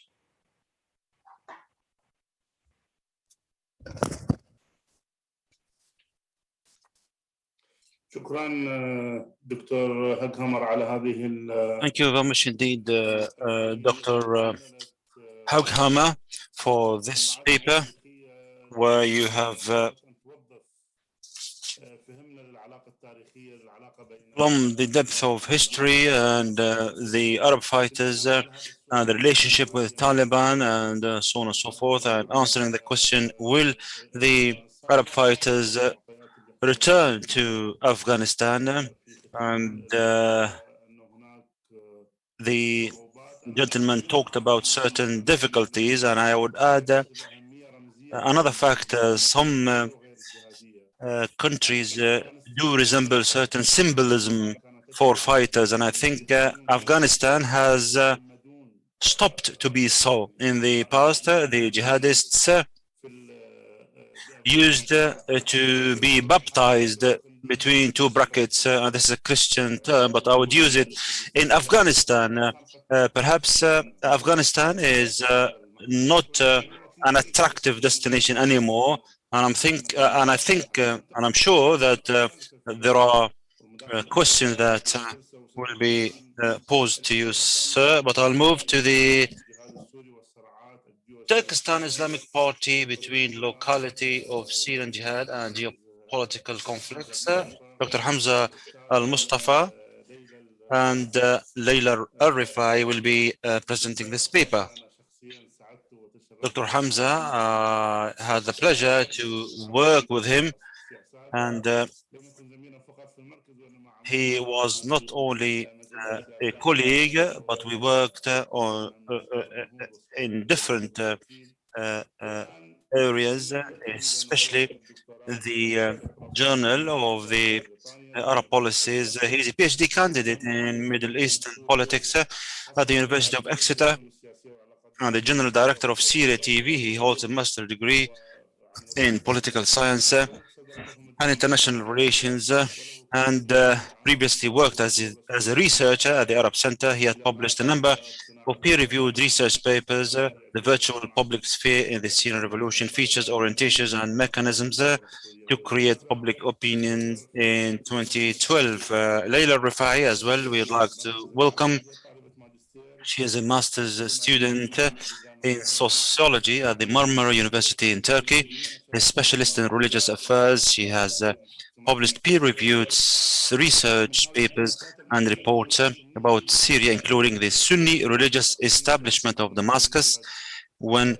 شكرا دكتور هيغهامر على هذه. Thank you very much indeed, Dr. Hegghammer, for this paper, where you have from the depth of history and the Arab fighters, the relationship with Taliban, and so on and so forth, and answering the question, will the Arab fighters return to Afghanistan? And the gentleman talked about certain difficulties, and I would add another factor. Some countries do resemble certain symbolism for fighters, and I think Afghanistan has stopped to be so. In the past, the jihadists used to be baptized between two brackets. This is a Christian term, but I would use it in Afghanistan. Perhaps Afghanistan is not an attractive destination anymore, and I think, and I'm sure that there are questions that will be posed to you, sir. But I'll move to the Turkistan Islamic Party between locality of Syrian Jihad and geopolitical conflicts. Dr. Hamzeh al-Mustapha and Laila Alrefaai will be presenting this paper. Dr. Hamzeh had the pleasure to work with him, and he was not only a colleague, but we worked on in different areas, especially the Journal of the Arab Policies. He is a PhD candidate in Middle Eastern politics at the University of Exeter, and the General Director of Syria TV. He holds a master's degree in political science and international relations, and previously worked as a researcher at the Arab Center. He had published a number of peer-reviewed research papers, the virtual public sphere in the Syrian revolution, features, orientations, and mechanisms to create public opinion in 2012. Laila Alrefaai as well, we'd like to welcome. She is a master's student in sociology at the Marmara University in Turkey, a specialist in religious affairs. She has published peer-reviewed research papers and reports about Syria, including the Sunni religious establishment of Damascus, when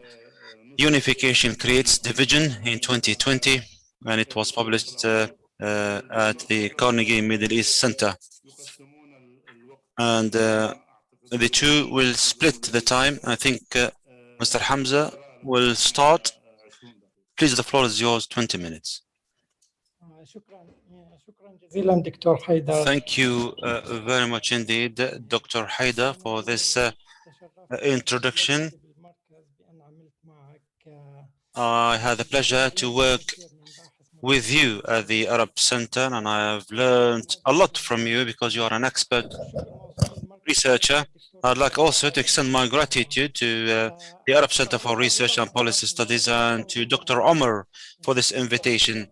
unification creates division in 2020, and it was published at the Carnegie Middle East Center. And the two will split the time. I think Mr. Hamzeh will start. Please, the floor is yours, 20 minutes. Thank you very much indeed, Dr. Haider, for this introduction. I had the pleasure to work with you at the Arab Center, and I have learned a lot from you because you are an expert researcher. I'd like also to extend my gratitude to the Arab Center for Research and Policy Studies and to Dr. Omar for this invitation.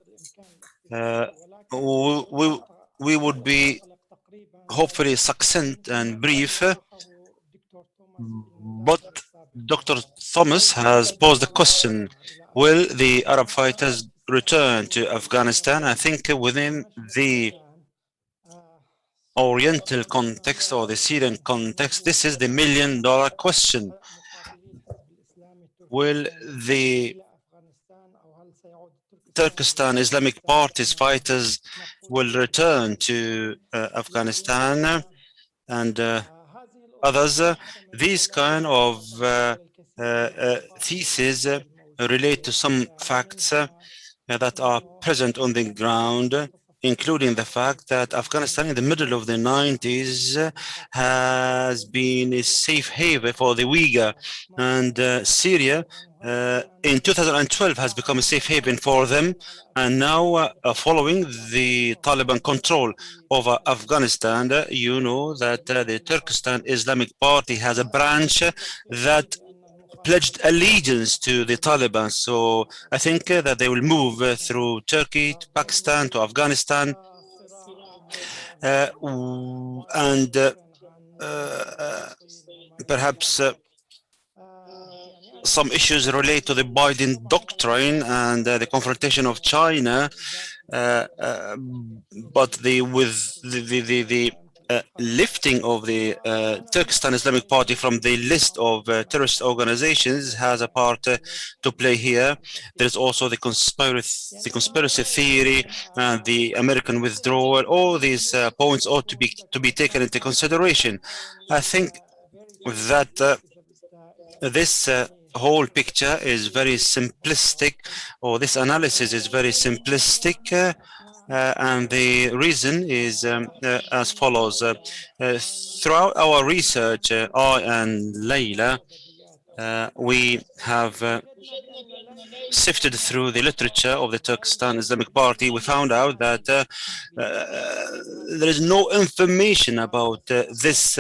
We would be hopefully succinct and brief, but Dr. Thomas has posed a question. Will the Arab fighters return to Afghanistan? I think within the Oriental context or the Syrian context, this is the million-dollar question. Will the Turkistan Islamic Party's fighters will return to Afghanistan and others? These kind of theses relate to some facts that are present on the ground, including the fact that Afghanistan in the middle of the 90s has been a safe haven for the Uyghur, and Syria in 2012 has become a safe haven for them. And now, following the Taliban control over Afghanistan, you know that the Turkistan Islamic Party has a branch that pledged allegiance to the Taliban. So I think that they will move through Turkey to Pakistan to Afghanistan, and perhaps some issues relate to the Biden doctrine and the confrontation of China, but with the lifting of the Turkistan Islamic Party from the list of terrorist organizations has a part to play here. There is also the conspiracy theory and the American withdrawal. All these points ought to be taken into consideration. I think that this whole picture is very simplistic, or this analysis is very simplistic. And the reason is as follows. Throughout our research, I and Laila, we have sifted through the literature of the Turkistan Islamic Party. We found out that there is no information about this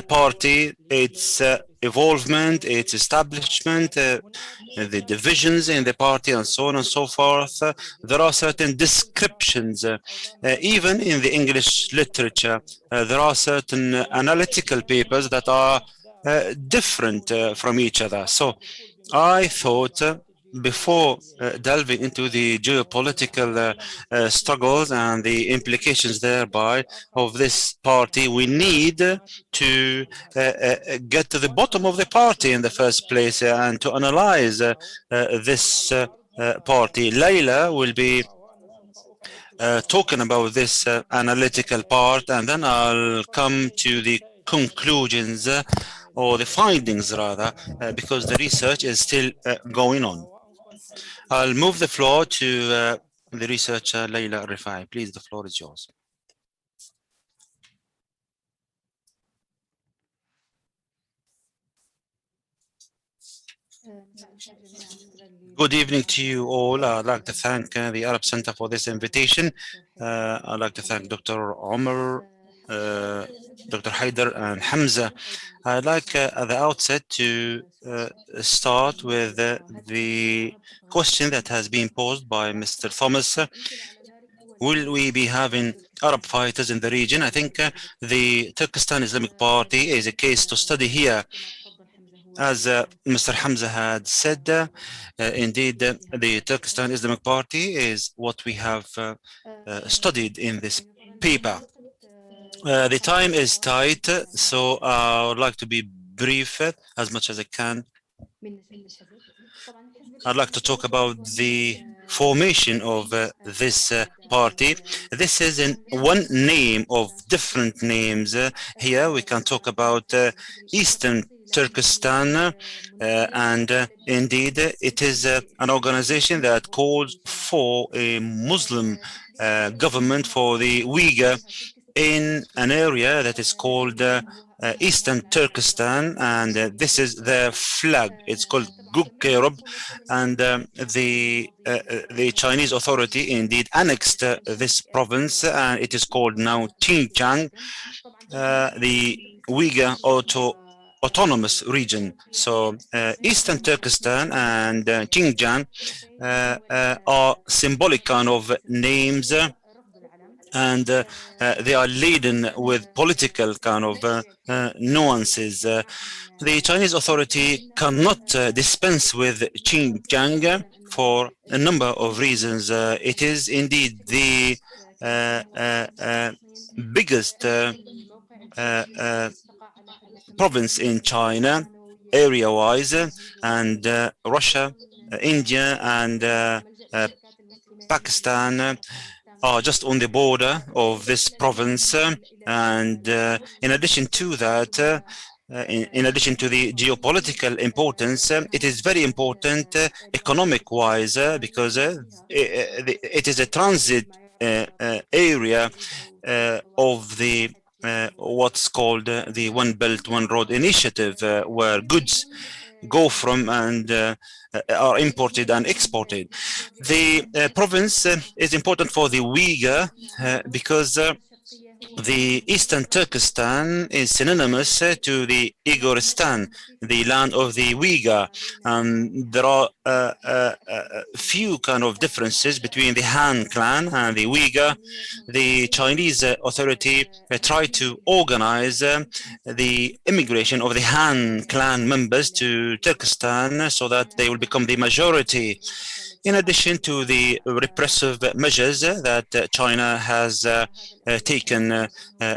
party, its evolvement, its establishment, the divisions in the party, and so on and so forth. There are certain descriptions, even in the English literature. There are certain analytical papers that are different from each other. So I thought, before delving into the geopolitical struggles and the implications thereby of this party, we need to get to the bottom of the party in the first place and to analyze this party. Laila will be talking about this analytical part, and then I'll come to the conclusions or the findings rather, because the research is still going on. I'll move the floor to the researcher Laila Alrefaai. Please, the floor is yours. Good evening to you all. I'd like to thank the Arab Center for this invitation. I'd like to thank Dr. Omar, Dr. Haider, and Hamzeh. I'd like at the outset to start with the question that has been posed by Mr. Thomas. Will we be having Arab fighters in the region? I think the Turkistan Islamic Party is a case to study here. As Mr. Hamzeh had said, indeed, the Turkistan Islamic Party is what we have studied in this paper. The time is tight, so I would like to be brief as much as I can. I'd like to talk about the formation of this party. This is in one name of different names. Here we can talk about Eastern Turkestan, and indeed it is an organization that calls for a Muslim government for the Uyghur in an area that is called Eastern Turkestan, and this is their flag. It's called Gugkerob, and the Chinese authority indeed annexed this province, and it is called now Xinjiang, the Uyghur autonomous region. So Eastern Turkestan and Xinjiang are symbolic kind of names, and they are laden with political kind of nuances. The Chinese authority cannot dispense with Xinjiang for a number of reasons. It is indeed the biggest province in China, area-wise, and Russia, India, and Pakistan are just on the border of this province. And in addition to that, in addition to the geopolitical importance, it is very important economic-wise because it is a transit area of the what's called the One Belt, One Road initiative, where goods go from and are imported and exported. The province is important for the Uyghur because the Eastern Turkestan is synonymous to the Uyghuristan, the land of the Uyghur. There are few kind of differences between the Han clan and the Uyghur. The Chinese authority tried to organize the immigration of the Han clan members to Turkestan so that they will become the majority. In addition to the repressive measures that China has taken,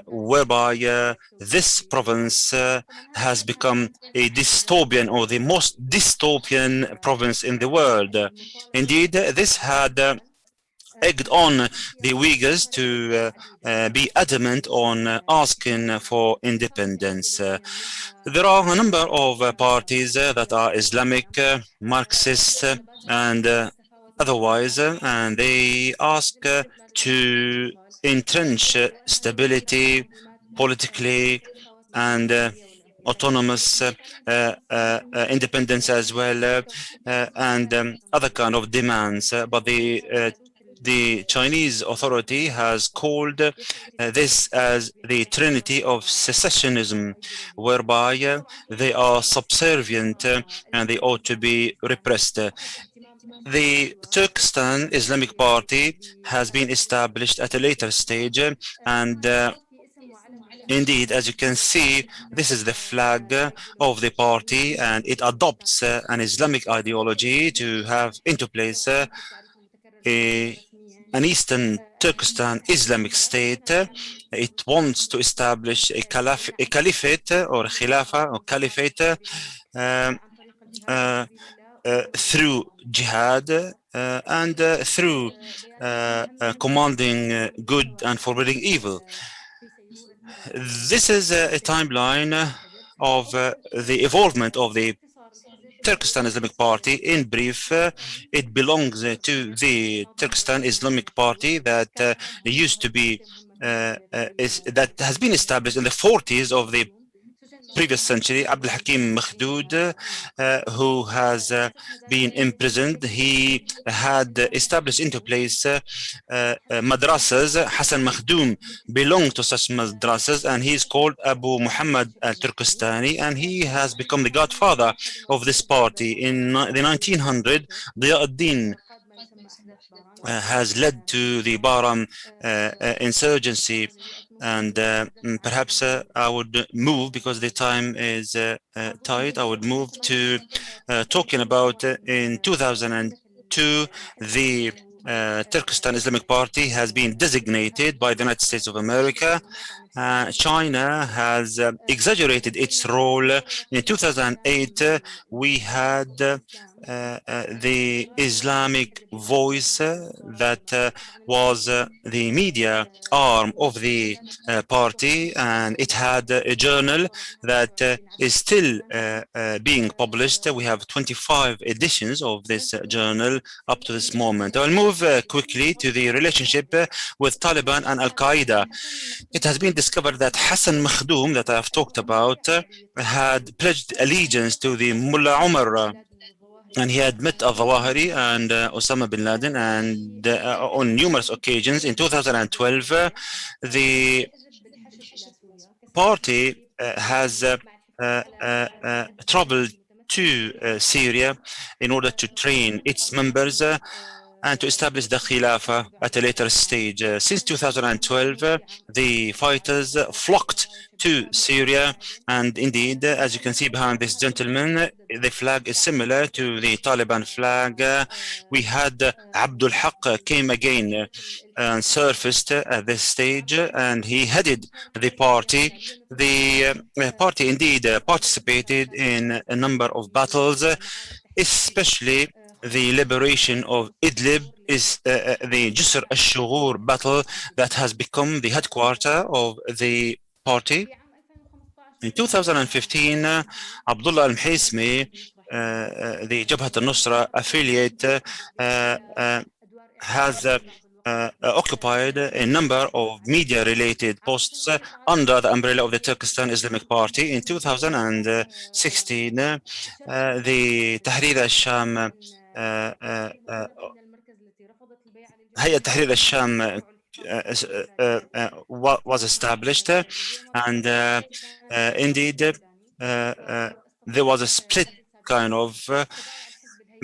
whereby this province has become a dystopian or the most dystopian province in the world. Indeed, this had egged on the Uyghurs to be adamant on asking for independence. There are a number of parties that are Islamic, Marxist, and otherwise, and they ask to entrench stability politically and autonomous independence as well, and other kind of demands. But the Chinese authority has called this as the trinity of secessionism, whereby they are subservient and they ought to be repressed. The Turkistan Islamic Party has been established at a later stage, and indeed, as you can see, this is the flag of the party, and it adopts an Islamic ideology to have into place an Eastern Turkestan Islamic state. It wants to establish a caliphate or khilafah or caliphate through jihad and through commanding good and forbidding evil. This is a timeline of the evolvement of the Turkistan Islamic Party. In brief, it belongs to the Turkistan Islamic Party that used to be that has been established in the 40s of the previous century, Abdul Hakim Makhdood, who has been imprisoned. He had established into place madrasas. Hassan Makhdoom belonged to such madrasas, and he is called Abu Muhammad al-Turkistani, and he has become the godfather of this party. In the 1900, Diya-ad-Din has led to the Bahram insurgency, and perhaps I would move, because the time is tight, I would move to talking about in 2002, the Turkestan Islamic Party has been designated by the United States of America. China has exaggerated its role. In 2008, we had the Islamic Voice that was the media arm of the party, and it had a journal that is still being published. We have 25 editions of this journal up to this moment. I'll move quickly to the relationship with Taliban and Al-Qaeda. It has been discovered that Hassan Makhdoom, that I have talked about, had pledged allegiance to the Mullah Omar, and he had met al-Zawahiri and Osama bin Laden, and on numerous occasions. In 2012, the party has traveled to Syria in order to train its members and to establish the Khilafah at a later stage. Since 2012, the fighters flocked to Syria, and indeed, as you can see behind this gentleman, the flag is similar to the Taliban flag. We had Abdul Haq came again and surfaced at this stage, and he headed the party. The party indeed participated in a number of battles, especially the liberation of Idlib is the Jisr al-Shughur battle that has become the headquarters of the party. In 2015, Abdullah al-Mhaismi, the Jabhat al-Nusra affiliate, has occupied a number of media-related posts under the umbrella of the Turkestan Islamic Party. In 2016, the Tahrir al-Sham هيئة تحرير الشام was established, and indeed there was a split kind of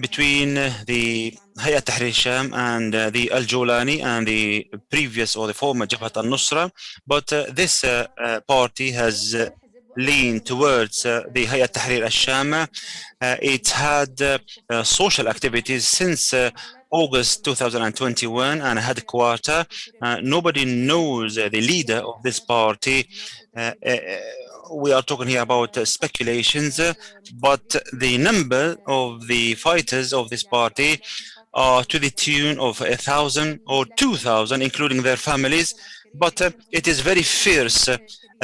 between the Hayat Tahrir Sham and the Al-Jolani and the previous or the former Jabhat al-Nusra, but this party has leaned towards the Hayat Tahrir al-Sham. It had social activities since August 2021 and a headquarter. Nobody knows the leader of this party. We are talking here about speculations, but the number of the fighters of this party are to the tune of 1,000 or 2,000, including their families. But it is very fierce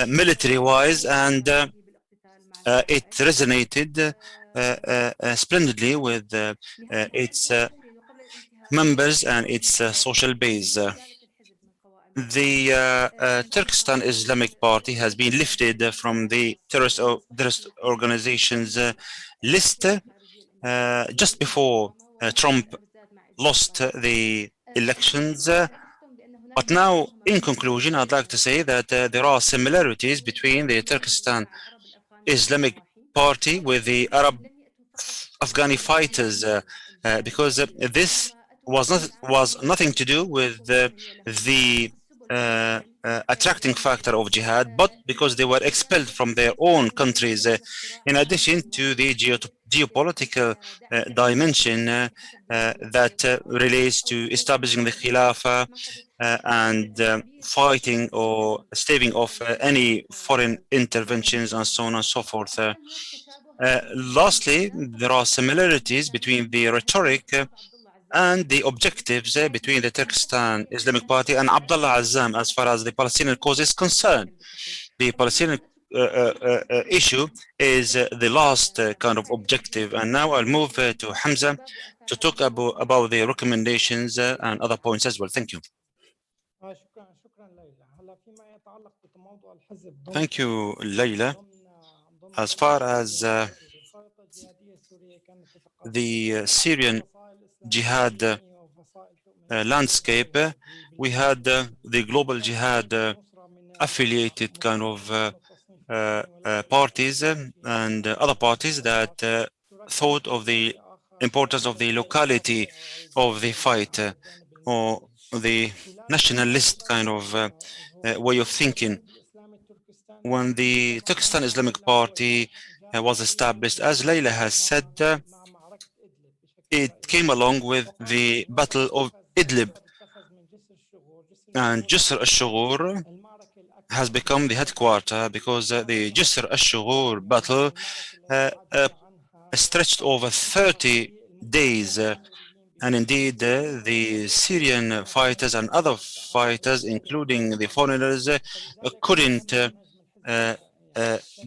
military-wise, and it resonated splendidly with its members and its social base. The Turkestan Islamic Party has been lifted from the terrorist organizations list just before Trump lost the elections. But now, in conclusion, I'd like to say that there are similarities between the Turkestan Islamic Party with the Arab Afghani fighters, because this was nothing to do with the attracting factor of jihad, but because they were expelled from their own countries, in addition to the geopolitical dimension that relates to establishing the Khilafah and fighting or staving off any foreign interventions and so on and so forth. Lastly, there are similarities between the rhetoric and the objectives between the Turkestan Islamic Party and Abdullah Azzam as far as the Palestinian cause is concerned. The Palestinian issue is the last kind of objective. And now I'll move to Hamzeh to talk about the recommendations and other points as well. Thank you. Thank you, Laila. As far as the Syrian Jihad landscape, we had the global Jihad affiliated kind of parties and other parties that thought of the importance of the locality of the fight or the nationalist kind of way of thinking. When the Turkistan Islamic Party was established, as Laila has said, it came along with the Battle of Idlib, and Jisr al-Shughur has become the headquarter because the Jisr al-Shughur battle stretched over 30 days. And indeed, the Syrian fighters and other fighters, including the foreigners, couldn't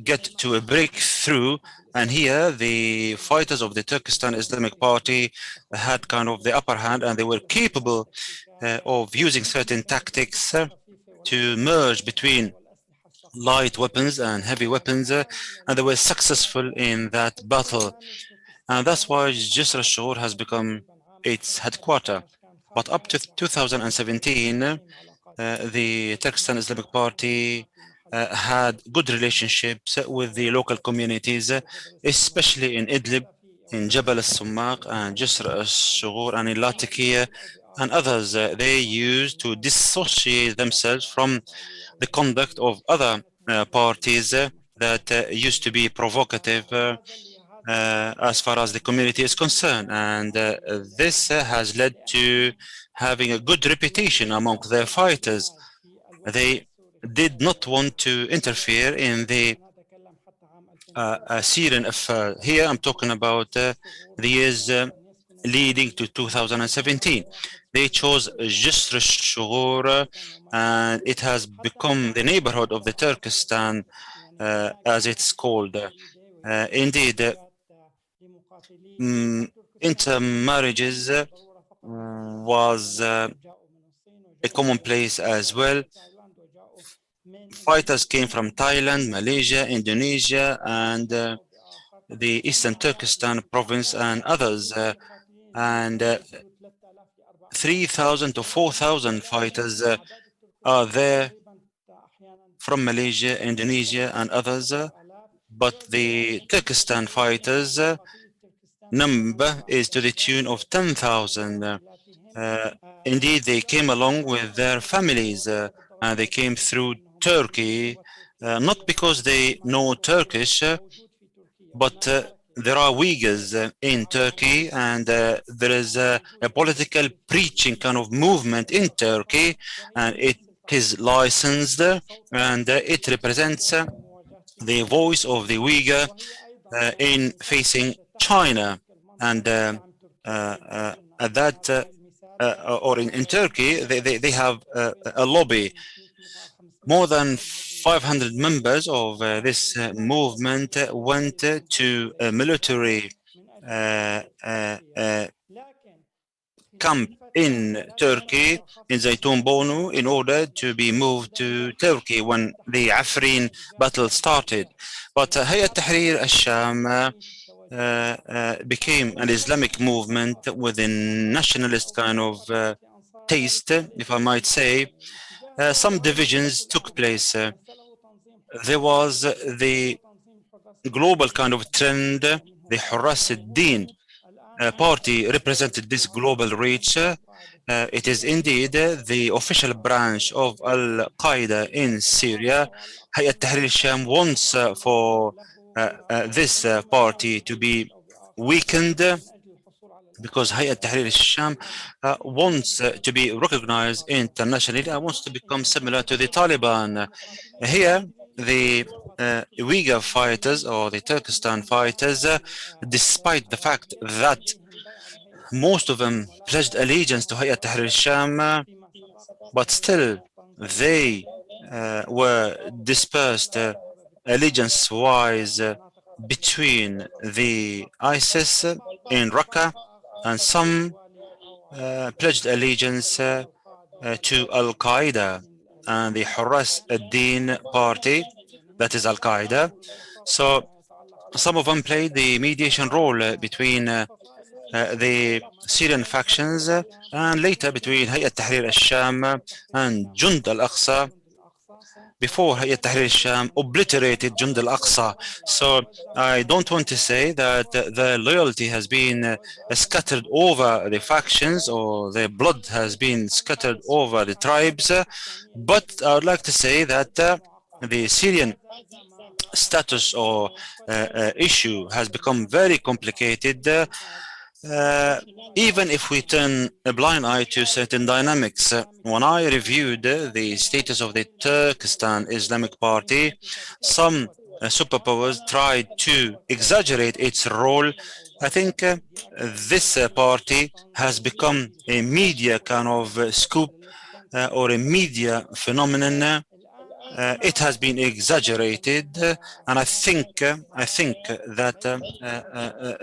get to a breakthrough. And here, the fighters of the Turkistan Islamic Party had kind of the upper hand, and they were capable of using certain tactics to merge between light weapons and heavy weapons, and they were successful in that battle. And that's why Jisr al-Shughur has become its headquarter. But up to 2017, the Turkistan Islamic Party had good relationships with the local communities, especially in Idlib, in Jabal al-Summaq, and Jisr al-Shughur, and in Latakia, and others. They used to dissociate themselves from the conduct of other parties that used to be provocative as far as the community is concerned. And this has led to having a good reputation among their fighters. They did not want to interfere in the Syrian affair. Here I'm talking about the years leading to 2017. They chose Jisr al-Shughur, and it has become the neighborhood of the Turkestan, as it's called. Indeed, intermarriages was a commonplace as well. Fighters came from Thailand, Malaysia, Indonesia, and the Eastern Turkestan province and others. And 3,000 to 4,000 fighters are there from Malaysia, Indonesia, and others. But the Turkestan fighters number is to the tune of 10,000. Indeed, they came along with their families, and they came through Turkey, not because they know Turkish, but there are Uyghurs in Turkey, and there is a political preaching kind of movement in Turkey, and it is licensed, and it represents the voice of the Uyghur in facing China. And at that, or in Turkey, they have a lobby. More than 500 members of this movement went to a military camp in Turkey, in Zaytun Bonu, in order to be moved to Turkey when the Afrin battle started. But Hayat Tahrir al-Sham became an Islamic movement with a nationalist kind of taste, if I might say. Some divisions took place. There was the global kind of trend. The Hurras al-Din party represented this global reach. It is indeed the official branch of al-Qaeda in Syria. Hayat Tahrir al-Sham wants for this party to be weakened, because Hayat Tahrir al-Sham wants to be recognized internationally and wants to become similar to the Taliban. Here, the Uyghur fighters or the Turkestan fighters, despite the fact that most of them pledged allegiance to Hayat Tahrir al-Sham, but still they were dispersed allegiance-wise between the ISIS in Raqqa, and some pledged allegiance to al-Qaeda and the Hurras al-Din party, that is al-Qaeda. So some of them played the mediation role between the Syrian factions and later between Hayat Tahrir al-Sham and Jund al-Aqsa, before Hayat Tahrir al-Sham obliterated Jund al-Aqsa. So I don't want to say that the loyalty has been scattered over the factions or the blood has been scattered over the tribes, but I would like to say that the Syrian status or issue has become very complicated, even if we turn a blind eye to certain dynamics. When I reviewed the status of the Turkistan Islamic Party, some superpowers tried to exaggerate its role. I think this party has become a media kind of scoop or a media phenomenon. It has been exaggerated, and I think that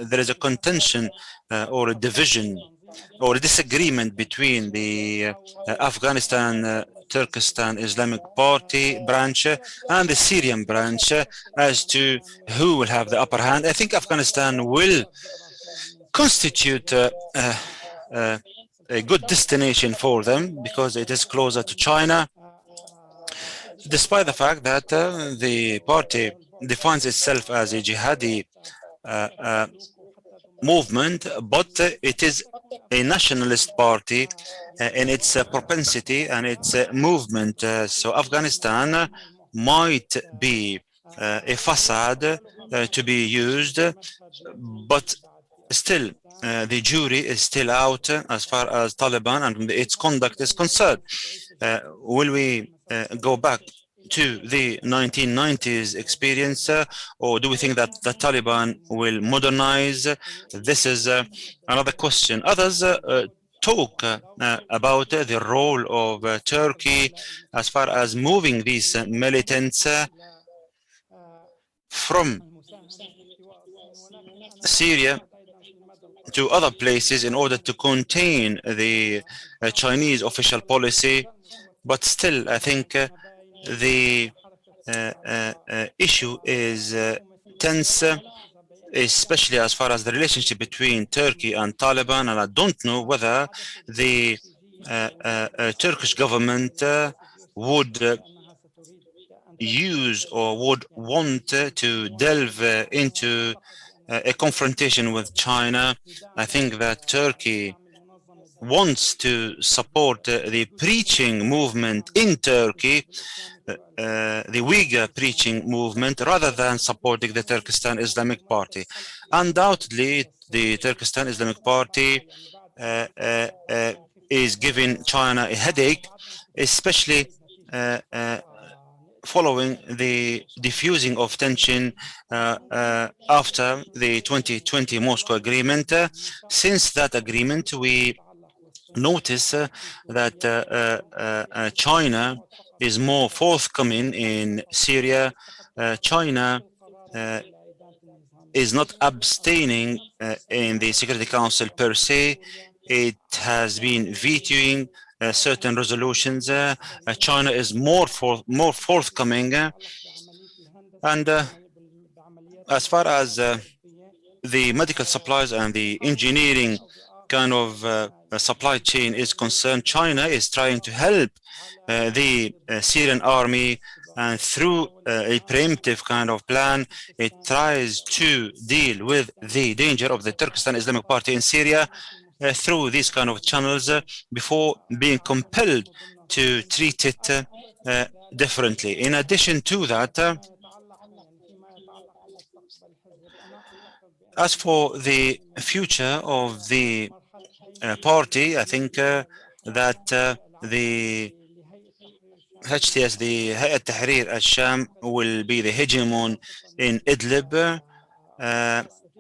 there is a contention or a division or a disagreement between the Afghanistan Turkistan Islamic Party branch and the Syrian branch as to who will have the upper hand. I think Afghanistan will constitute a good destination for them because it is closer to China, despite the fact that the party defines itself as a jihadi movement, but it is a nationalist party in its propensity and its movement. So Afghanistan might be a facade to be used, but still the jury is still out as far as Taliban and its conduct is concerned. Will we go back to the 1990s experience, or do we think that the Taliban will modernize? This is another question. Others talk about the role of Turkey as far as moving these militants from Syria to other places in order to contain the Chinese official policy. But still, I think the issue is tense, especially as far as the relationship between Turkey and Taliban, and I don't know whether the Turkish government would use or would want to delve into a confrontation with China. I think that Turkey wants to support the preaching movement in Turkey, the Uyghur preaching movement, rather than supporting the Turkistan Islamic Party. Undoubtedly, the Turkistan Islamic Party is giving China a headache, especially following the diffusing of tension after the 2020 Moscow agreement. Since that agreement, we notice that China is more forthcoming in Syria. China is not abstaining in the Security Council per se. It has been vetoing certain resolutions. China is more forthcoming, and as far as the medical supplies and the engineering kind of supply chain is concerned, China is trying to help the Syrian army, and through a preemptive kind of plan, it tries to deal with the danger of the Turkistan Islamic Party in Syria through these kind of channels before being compelled to treat it differently. In addition to that, as for the future of the party, I think that the HTS, the Hayat Tahrir al-Sham, will be the hegemon in Idlib.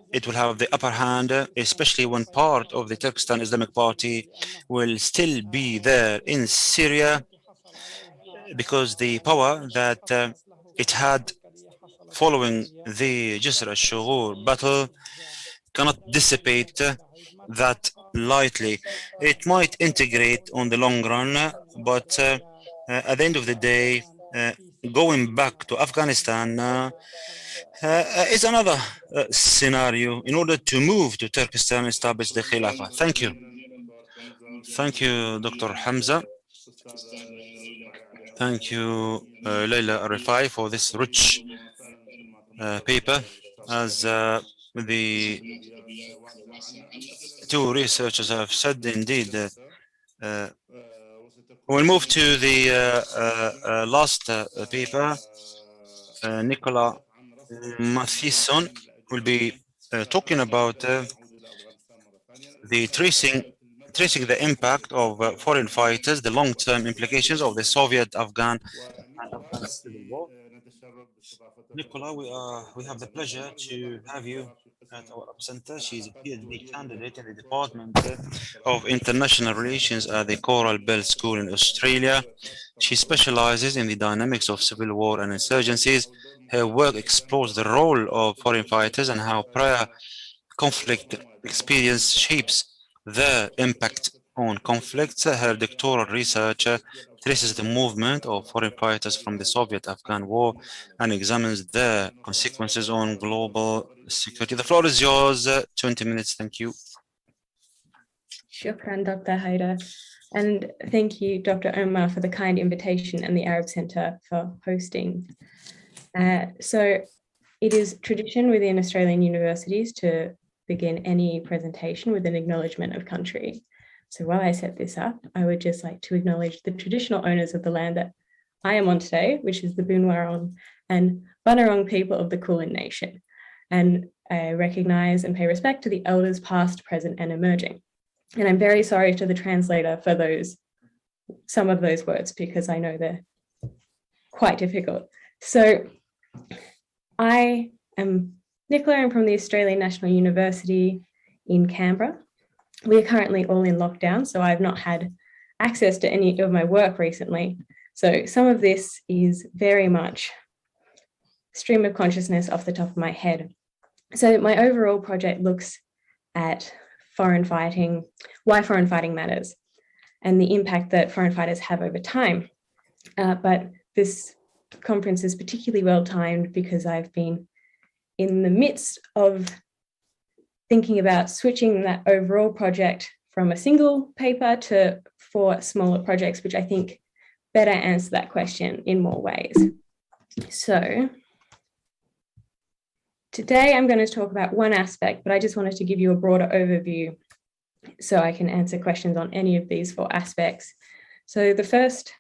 It will have the upper hand, especially when part of the Turkistan Islamic Party will still be there in Syria, because the power that it had following the Jisr al-Shughur battle cannot dissipate that lightly. It might integrate on the long run, but at the end of the day, going back to Afghanistan is another scenario in order to move to Turkistan and establish the Khilafah. Thank you. Thank you, Dr. Hamzeh. Thank you, Laila Alrefaai, for this rich paper. As the two researchers have said, indeed, we'll move to the last paper. Nicola Mathieson will be talking about the tracing the impact of foreign fighters, the long-term implications of the Soviet-Afghan and Afghan civil war. Nicola, we have the pleasure to have you at our center. She's a PhD candidate in the Department of International Relations at the Coral Bell School in Australia. She specializes in the dynamics of civil war and insurgencies. Her work explores the role of foreign fighters and how prior conflict experience shapes their impact on conflicts. Her doctoral research traces the movement of foreign fighters from the Soviet-Afghan war and examines their consequences on global security. The floor is yours. 20 minutes. Thank you. Shukran, Dr. Haider. And thank you, Dr. Omar, for the kind invitation and the Arab Centre for hosting. So it is tradition within Australian universities to begin any presentation with an acknowledgement of country. So while I set this up, I would just like to acknowledge the traditional owners of the land that I am on today, which is the Boonwurrung and Bunurong people of the Kulin Nation. And I recognise and pay respect to the elders past, present and emerging. And I'm very sorry to the translator for some of those words, because I know they're quite difficult. So I am Nicola. I'm from the Australian National University in Canberra. We are currently all in lockdown, so I've not had access to any of my work recently. So some of this is very much stream of consciousness off the top of my head. So my overall project looks at foreign fighting, why foreign fighting matters, and the impact that foreign fighters have over time. But this conference is particularly well timed because I've been in the midst of thinking about switching that overall project from a single paper to 4 smaller projects, which I think better answer that question in more ways. So today I'm going to talk about one aspect, but I just wanted to give you a broader overview so I can answer questions on any of these 4 aspects. So the first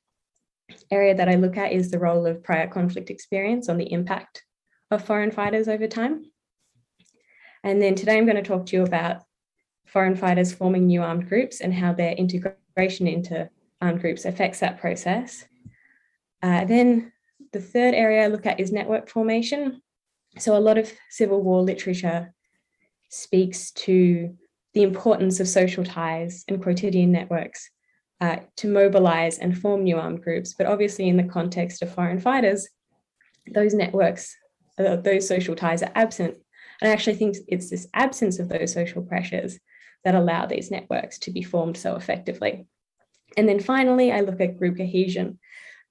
area that I look at is the role of prior conflict experience on the impact of foreign fighters over time. And then today I'm going to talk to you about foreign fighters forming new armed groups and how their integration into armed groups affects that process. Then the third area I look at is network formation. So a lot of civil war literature speaks to the importance of social ties and quotidian networks to mobilize and form new armed groups. But obviously in the context of foreign fighters, those networks, those social ties are absent. And I actually think it's this absence of those social pressures that allow these networks to be formed so effectively. And then finally, I look at group cohesion,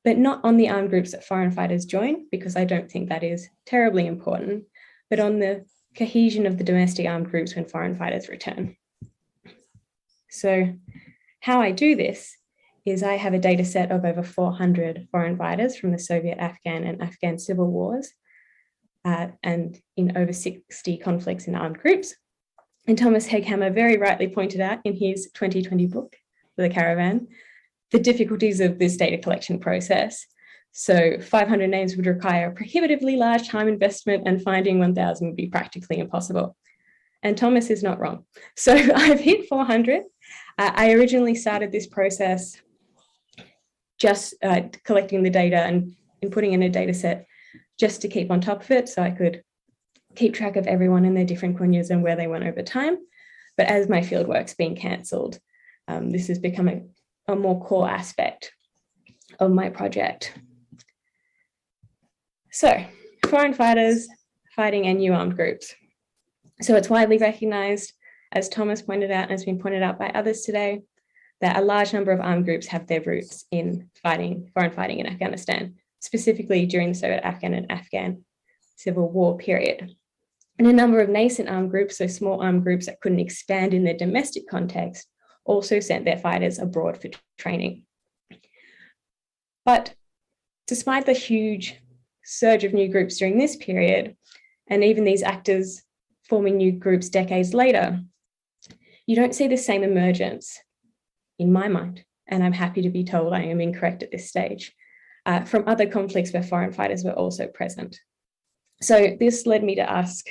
but not on the armed groups that foreign fighters join, because I don't think that is terribly important, but on the cohesion of the domestic armed groups when foreign fighters return. So how I do this is I have a data set of over 400 foreign fighters from the Soviet-Afghan and Afghan civil wars, and in over 60 conflicts in armed groups. And Thomas Hegghammer very rightly pointed out in his 2020 book, The Caravan, the difficulties of this data collection process. So 500 names would require a prohibitively large time investment, and finding 1,000 would be practically impossible. And Thomas is not wrong. So I've hit 400. I originally started this process just collecting the data and putting in a data set just to keep on top of it, so I could keep track of everyone in their different kunyas and where they went over time. But as my fieldwork's been cancelled, this has become a more core aspect of my project. So, foreign fighters fighting and new armed groups. So it's widely recognised, as Thomas pointed out and has been pointed out by others today, that a large number of armed groups have their roots in foreign fighting in Afghanistan. specifically during the Soviet-Afghan and Afghan civil war period. And a number of nascent armed groups, so small armed groups that couldn't expand in their domestic context, also sent their fighters abroad for training. But despite the huge surge of new groups during this period, and even these actors forming new groups decades later, you don't see the same emergence, in my mind, and I'm happy to be told I am incorrect at this stage, from other conflicts where foreign fighters were also present. So this led me to ask,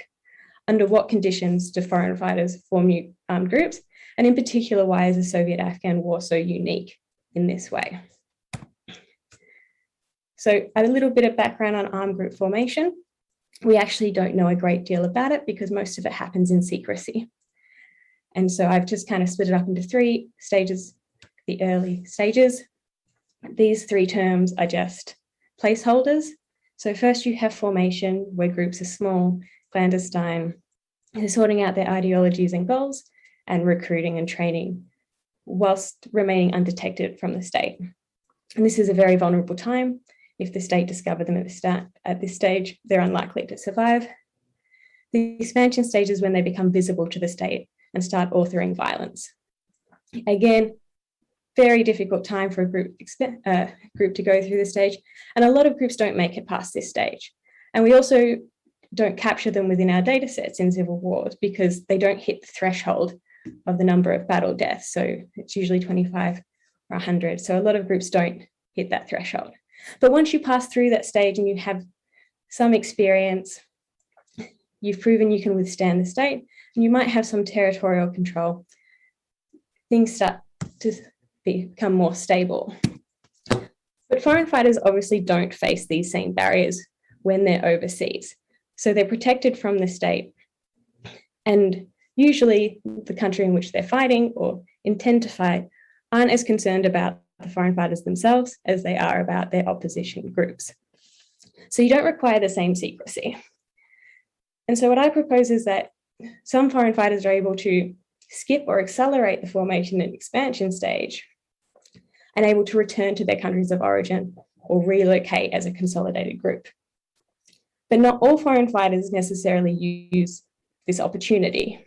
under what conditions do foreign fighters form new armed groups? And in particular, why is the Soviet-Afghan war so unique in this way? So a little bit of background on armed group formation. We actually don't know a great deal about it because most of it happens in secrecy. And so I've just kind of split it up into three stages, the early stages. These three terms are just placeholders. So first you have formation, where groups are small, clandestine, they're sorting out their ideologies and goals, and recruiting and training whilst remaining undetected from the state. And this is a very vulnerable time. If the state discovered them at this stage, they're unlikely to survive. The expansion stage is when they become visible to the state and start authoring violence. Again, very difficult time for a group to go through this stage. And a lot of groups don't make it past this stage. And we also don't capture them within our data sets in civil wars because they don't hit the threshold of the number of battle deaths. So it's usually 25 or 100. So a lot of groups don't hit that threshold. But once you pass through that stage and you have some experience, you've proven you can withstand the state, and you might have some territorial control, things start to become more stable. But foreign fighters obviously don't face these same barriers when they're overseas. So they're protected from the state. And usually the country in which they're fighting or intend to fight aren't as concerned about the foreign fighters themselves as they are about their opposition groups. So you don't require the same secrecy. And so what I propose is that some foreign fighters are able to skip or accelerate the formation and expansion stage and able to return to their countries of origin or relocate as a consolidated group. But not all foreign fighters necessarily use this opportunity.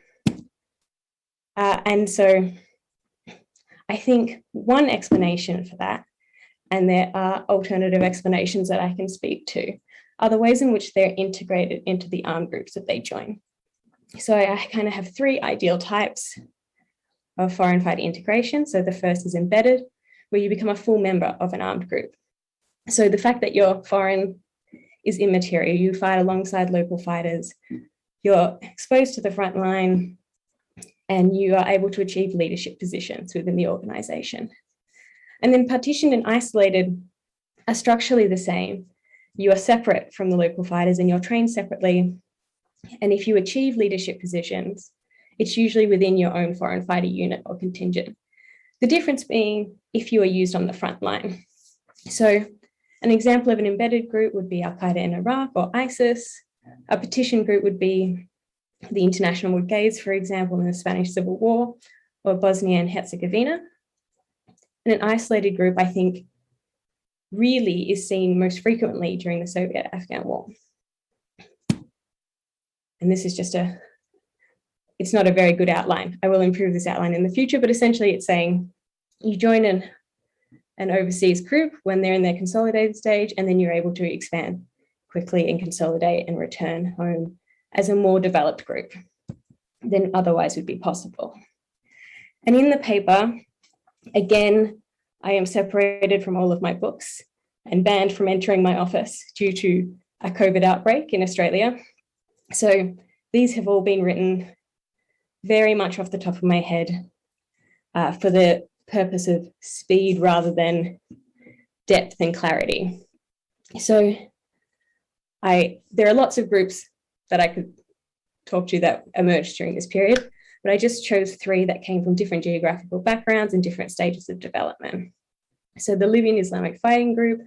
And so I think one explanation for that, and there are alternative explanations that I can speak to, are the ways in which they're integrated into the armed groups that they join. So I kind of have three ideal types of foreign fighter integration. So the first is embedded, where you become a full member of an armed group. So the fact that you're foreign is immaterial. You fight alongside local fighters, you're exposed to the front line, and you are able to achieve leadership positions within the organization. And then partitioned and isolated are structurally the same. You are separate from the local fighters and you're trained separately. And if you achieve leadership positions, it's usually within your own foreign fighter unit or contingent. The difference being if you are used on the front line. So an example of an embedded group would be Al-Qaeda in Iraq or ISIS. A partition group would be the International Brigades, for example, in the Spanish Civil War, or Bosnia and Herzegovina. And an isolated group, I think, really is seen most frequently during the Soviet-Afghan war. And this is just it's not a very good outline. I will improve this outline in the future, but essentially it's saying you join an overseas group when they're in their consolidated stage, and then you're able to expand quickly and consolidate and return home as a more developed group than otherwise would be possible. And in the paper, again, I am separated from all of my books and banned from entering my office due to a COVID outbreak in Australia. So these have all been written very much off the top of my head for the purpose of speed rather than depth and clarity. So there are lots of groups that I could talk to that emerged during this period, but I just chose three that came from different geographical backgrounds and different stages of development. So the Libyan Islamic Fighting Group,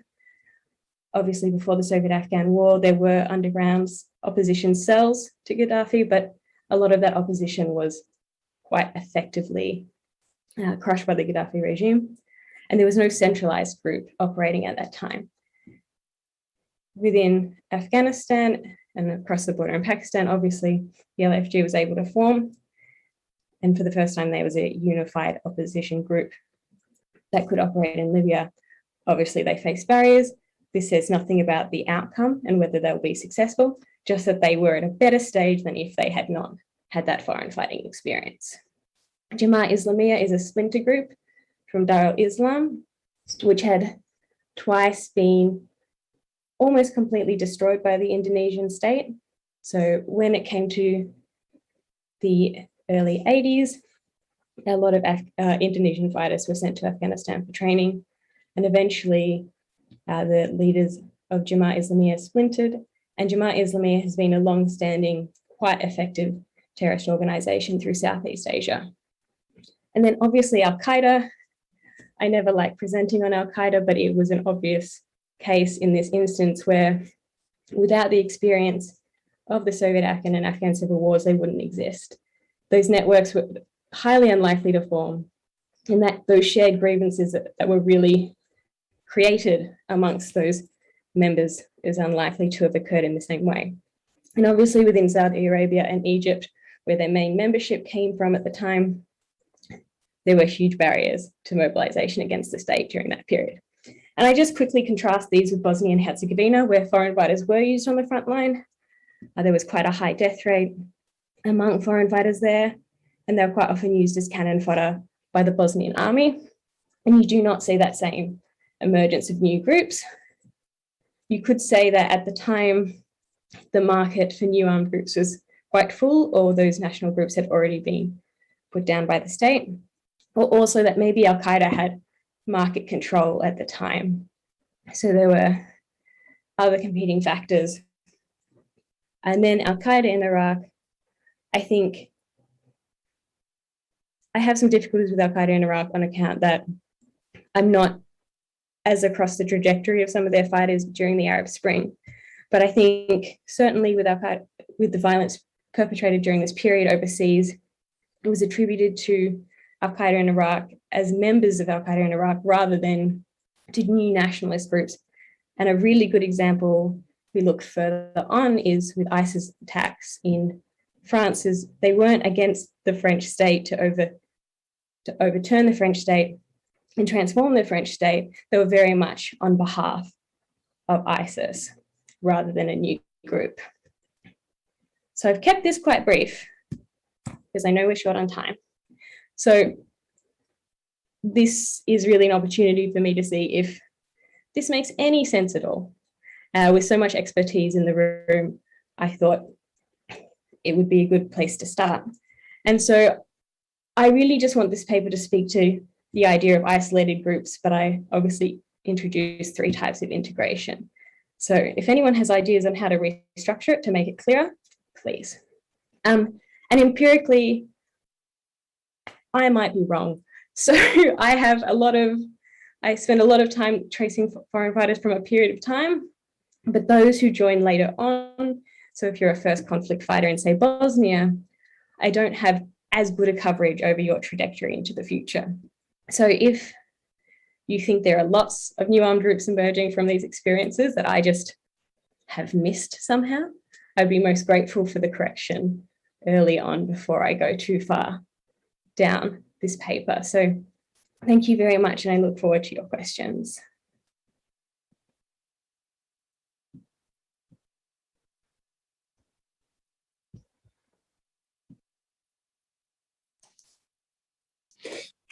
obviously before the Soviet-Afghan war, there were underground opposition cells to Gaddafi, but a lot of that opposition was quite effectively crushed by the Gaddafi regime. And there was no centralized group operating at that time. within Afghanistan and across the border in Pakistan, obviously, the LFG was able to form. And for the first time, there was a unified opposition group that could operate in Libya. Obviously, they faced barriers. This says nothing about the outcome and whether they'll be successful, just that they were at a better stage than if they had not had that foreign fighting experience. Jamaat Islamiyah is a splinter group from Dar al-Islam, which had twice been almost completely destroyed by the Indonesian state. So when it came to the early 80s, a lot of Indonesian fighters were sent to Afghanistan for training, and eventually the leaders of Jamaat Islamiyah splintered, and Jamaat Islamiyah has been a long-standing, quite effective terrorist organization through Southeast Asia. And then obviously Al-Qaeda. I never like presenting on Al-Qaeda, but it was an obvious case in this instance where without the experience of the Soviet-Afghan and Afghan civil wars, they wouldn't exist. Those networks were highly unlikely to form, and that those shared grievances that were really created amongst those members is unlikely to have occurred in the same way. And obviously within Saudi Arabia and Egypt, where their main membership came from at the time, there were huge barriers to mobilization against the state during that period. And I just quickly contrast these with Bosnia and Herzegovina, where foreign fighters were used on the front line. There was quite a high death rate among foreign fighters there, and they were quite often used as cannon fodder by the Bosnian army. And you do not see that same emergence of new groups. You could say that at the time, the market for new armed groups was quite full, or those national groups had already been put down by the state, or also that maybe Al-Qaeda had market control at the time. So there were other competing factors. And then Al-Qaeda in Iraq, I think I have some difficulties with Al-Qaeda in Iraq on account that I'm not as across the trajectory of some of their fighters during the Arab Spring. But I think certainly with Al-Qaeda, with the violence perpetrated during this period overseas, it was attributed to Al-Qaeda in Iraq as members of Al-Qaeda in Iraq rather than to new nationalist groups. And a really good example we look further on is with ISIS attacks in France. Is they weren't against the French state to overturn the French state and transform the French state. They were very much on behalf of ISIS rather than a new group. So I've kept this quite brief because I know we're short on time. So this is really an opportunity for me to see if this makes any sense at all. With so much expertise in the room, I thought it would be a good place to start. And so I really just want this paper to speak to the idea of isolated groups, but I obviously introduced 3 types of integration. So if anyone has ideas on how to restructure it to make it clearer, please. And empirically, I might be wrong. So I spend a lot of time tracing foreign fighters from a period of time, but those who join later on, so if you're a first conflict fighter in, say, Bosnia, I don't have as good a coverage over your trajectory into the future. So if you think there are lots of new armed groups emerging from these experiences that I just have missed somehow, I'd be most grateful for the correction early on before I go too far down this paper. So thank you very much, and I look forward to your questions.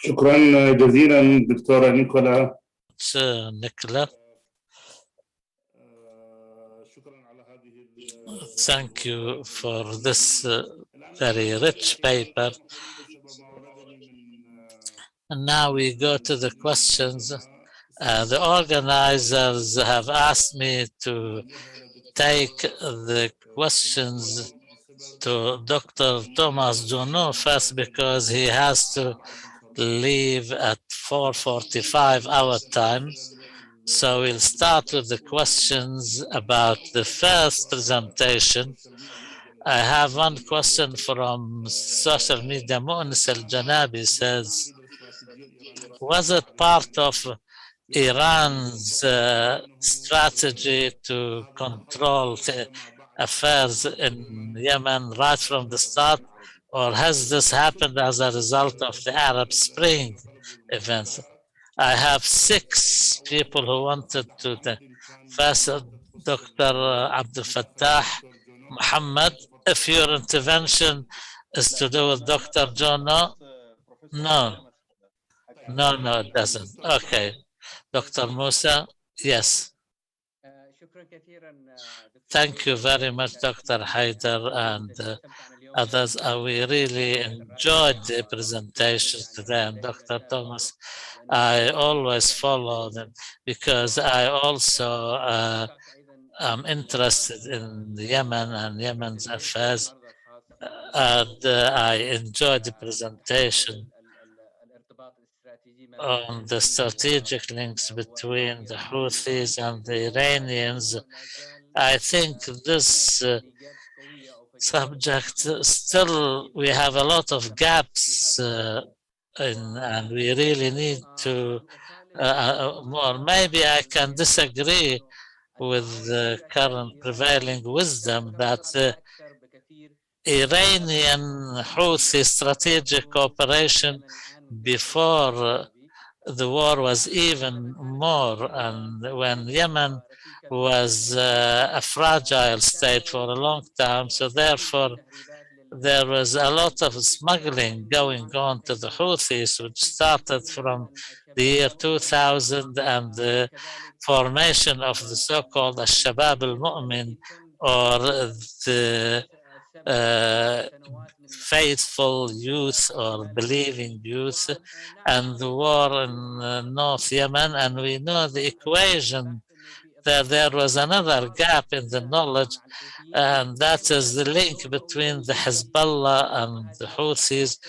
شكرا جزيلا دكتورة نيكولا. Nicola, thank you for this very rich paper. And now we go to the questions. The organizers have asked me to take the questions to Dr. Thomas Juneau first because he has to leave at 4:45 our time. So we'll start with the questions about the first presentation. I have one question from social media. Mu'nis al-Janabi says, was it part of Iran's strategy to control the affairs in Yemen right from the start, or has this happened as a result of the Arab Spring events? I have 6 people who wanted to. First, Dr. Abdul Fattah Muhammad, if your intervention is to do with Dr. Juneau, no, it doesn't. Okay. Dr. Musa, yes. Thank you very much, Dr. Haider and others. We really enjoyed the presentations today. And Dr. Thomas, I always follow them because I also am interested in Yemen and Yemen's affairs. And I enjoyed the presentation on the strategic links between the Houthis and the Iranians. I think this subject still, we have a lot of gaps and we really need to more. Maybe I can disagree with the current prevailing wisdom that Iranian Houthi strategic cooperation before the war was even more, and when Yemen was a fragile state for a long time, so therefore there was a lot of smuggling going on to the Houthis, which started from the year 2000 and the formation of the so-called al-Shabab al-Mu'min, or the faithful youth or believing youth, and the war in North Yemen. And we know the equation that there was another gap in the knowledge, and that is the link between the Hezbollah and the Houthis,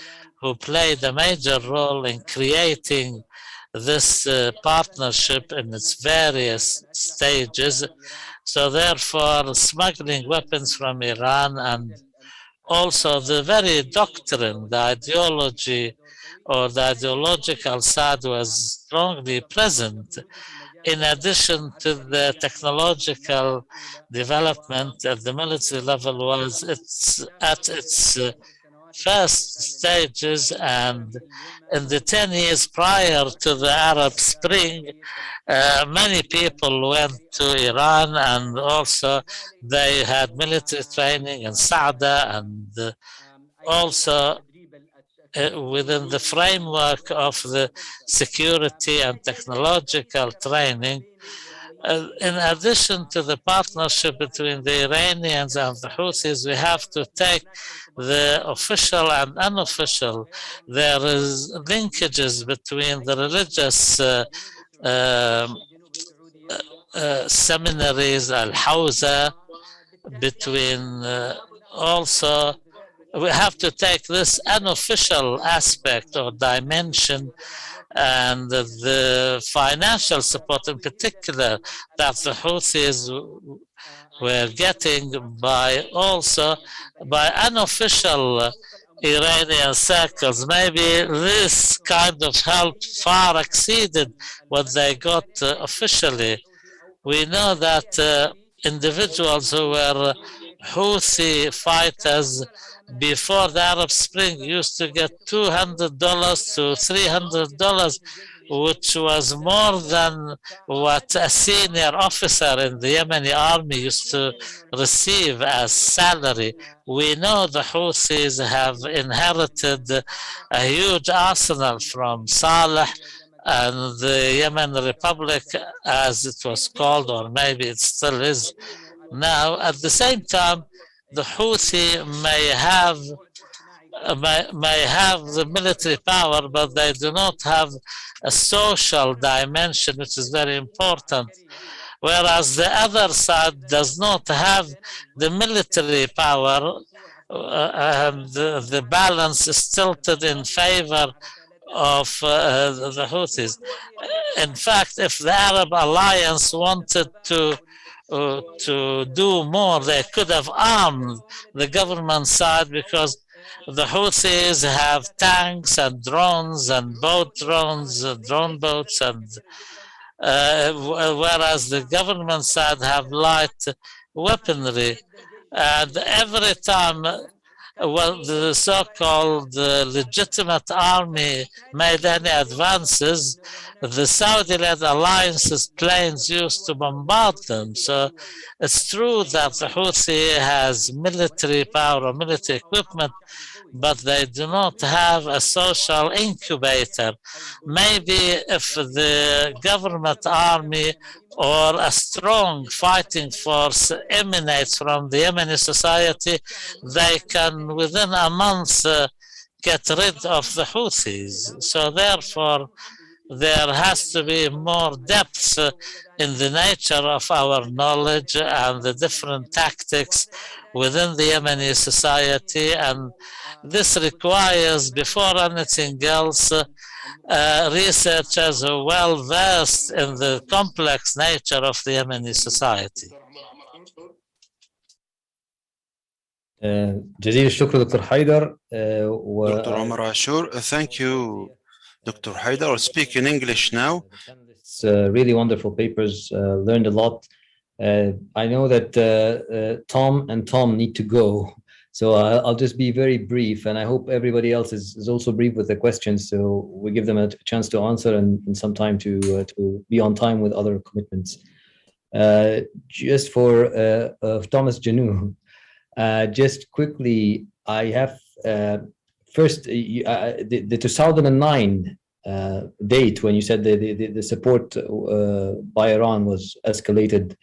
who played a major role in creating this partnership in its various stages. So therefore, smuggling weapons from Iran, and also the very doctrine, the ideology or the ideological side was strongly present. In addition to the technological development at the military level was at its first stages, and in the 10 years prior to the Arab Spring, many people went to Iran, and also they had military training in Saada, and also within the framework of the security and technological training. In addition to the partnership between the Iranians and the Houthis, we have to take the official and unofficial. There is linkages between the religious seminaries, al-Hawza, between also, we have to take this unofficial aspect or dimension, and the financial support in particular that the Houthis were getting by also by unofficial Iranian circles. Maybe this kind of help far exceeded what they got officially. We know that individuals who were Houthi fighters before the Arab Spring used to get $200 to $300, which was more than what a senior officer in the Yemeni army used to receive as salary. We know the Houthis have inherited a huge arsenal from Saleh and the Yemen Republic, as it was called, or maybe it still is now. At the same time, the Houthi may have the military power, but they do not have a social dimension, which is very important. Whereas the other side does not have the military power, and the balance is tilted in favor of the Houthis. In fact, if the Arab alliance wanted to do more, they could have armed the government side, because the Houthis have tanks and drones and boat drones, drone boats, and whereas the government side have light weaponry. And every time the so-called legitimate army made any advances, the Saudi-led alliance's planes used to bombard them. So it's true that the Houthi has military power or military equipment, but they do not have a social incubator. Maybe if the government army or a strong fighting force emanates from the Yemeni society, they can within a month get rid of the Houthis. So therefore, there has to be more depth in the nature of our knowledge and the different tactics within the Yemeni society. And this requires, before anything else, researchers who are well versed in the complex nature of the Yemeni society. جزيل الشكر دكتور حيدر. Dr. Omar Ashur, thank you, Dr. Haider. I'll speak in English now. It's really wonderful papers, learned a lot. I know that Tom and Tom need to go, so I'll just be very brief, and I hope everybody else is also brief with the questions, so we give them a chance to answer and some time to be on time with other commitments. Just for Thomas Juneau, just quickly, I have first the 2009 date when you said the support by Iran was escalated.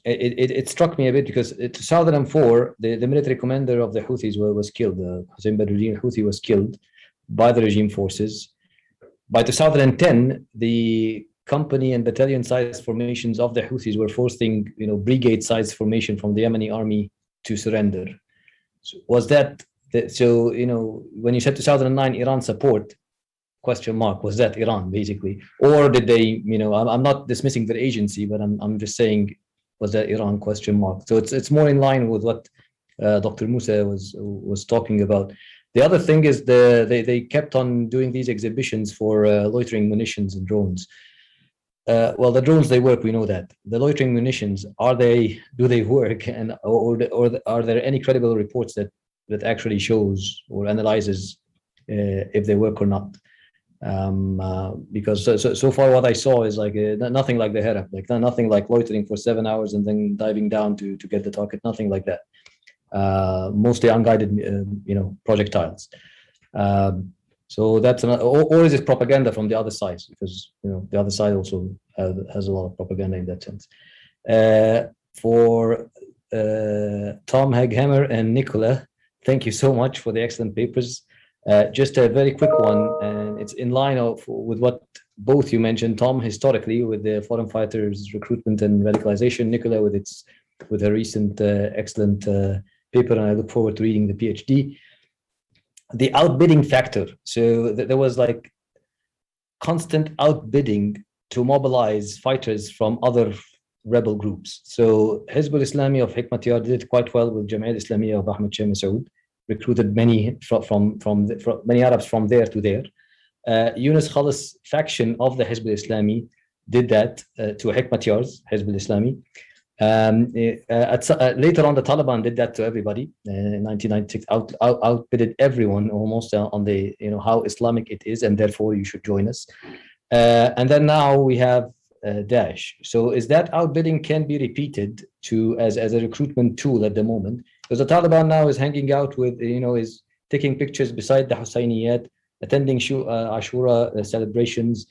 It struck me a bit because in 2004 the military commander of the Houthis was killed. Hussein Badruddin Houthi was killed by the regime forces. By 2010, the company and battalion size formations of the Houthis were forcing, brigade size formation from the Yemeni army to surrender. So was that so? When you said 2009 Iran support, question mark, was that Iran basically, or did they? I'm not dismissing their agency, but I'm just saying, was that Iran, question mark? So it's more in line with what Dr. Musa was talking about. The other thing is they kept on doing these exhibitions for loitering munitions and drones. Well, the drones, they work, we know that. The loitering munitions, do they work, and or are there any credible reports that actually shows or analyzes if they work or not? Because so far what I saw is like nothing like the Hegghammer, like nothing like loitering for 7 hours and then diving down to get the target, nothing like that. Mostly unguided, projectiles. So that's another, or is it propaganda from the other side? Because the other side also has a lot of propaganda in that sense. For Tom, Hegghammer, and Nicola, thank you so much for the excellent papers. Just a very quick one, and it's in line with what both you mentioned. Tom, historically, with the foreign fighters recruitment and radicalization. Nicola, with her recent excellent paper, and I look forward to reading the PhD. The outbidding factor. So there was like constant outbidding to mobilize fighters from other rebel groups. So Hizb al-Islami of Hikmatyar did quite well with Jama'at Islamiyya of Ahmed Shah Massoud, recruited many from many Arabs from there to there. Yunus Khalis faction of the Hizb al-Islami did that to Hikmatyar's Hizb al-Islami. Later on, the Taliban did that to everybody in 1996, outbidded everyone almost on the how Islamic it is, and therefore you should join us. And then now we have Daesh. So is that outbidding can be repeated as a recruitment tool at the moment? Because the Taliban now is hanging out with is taking pictures beside the Hussainiyat, attending Ashura celebrations,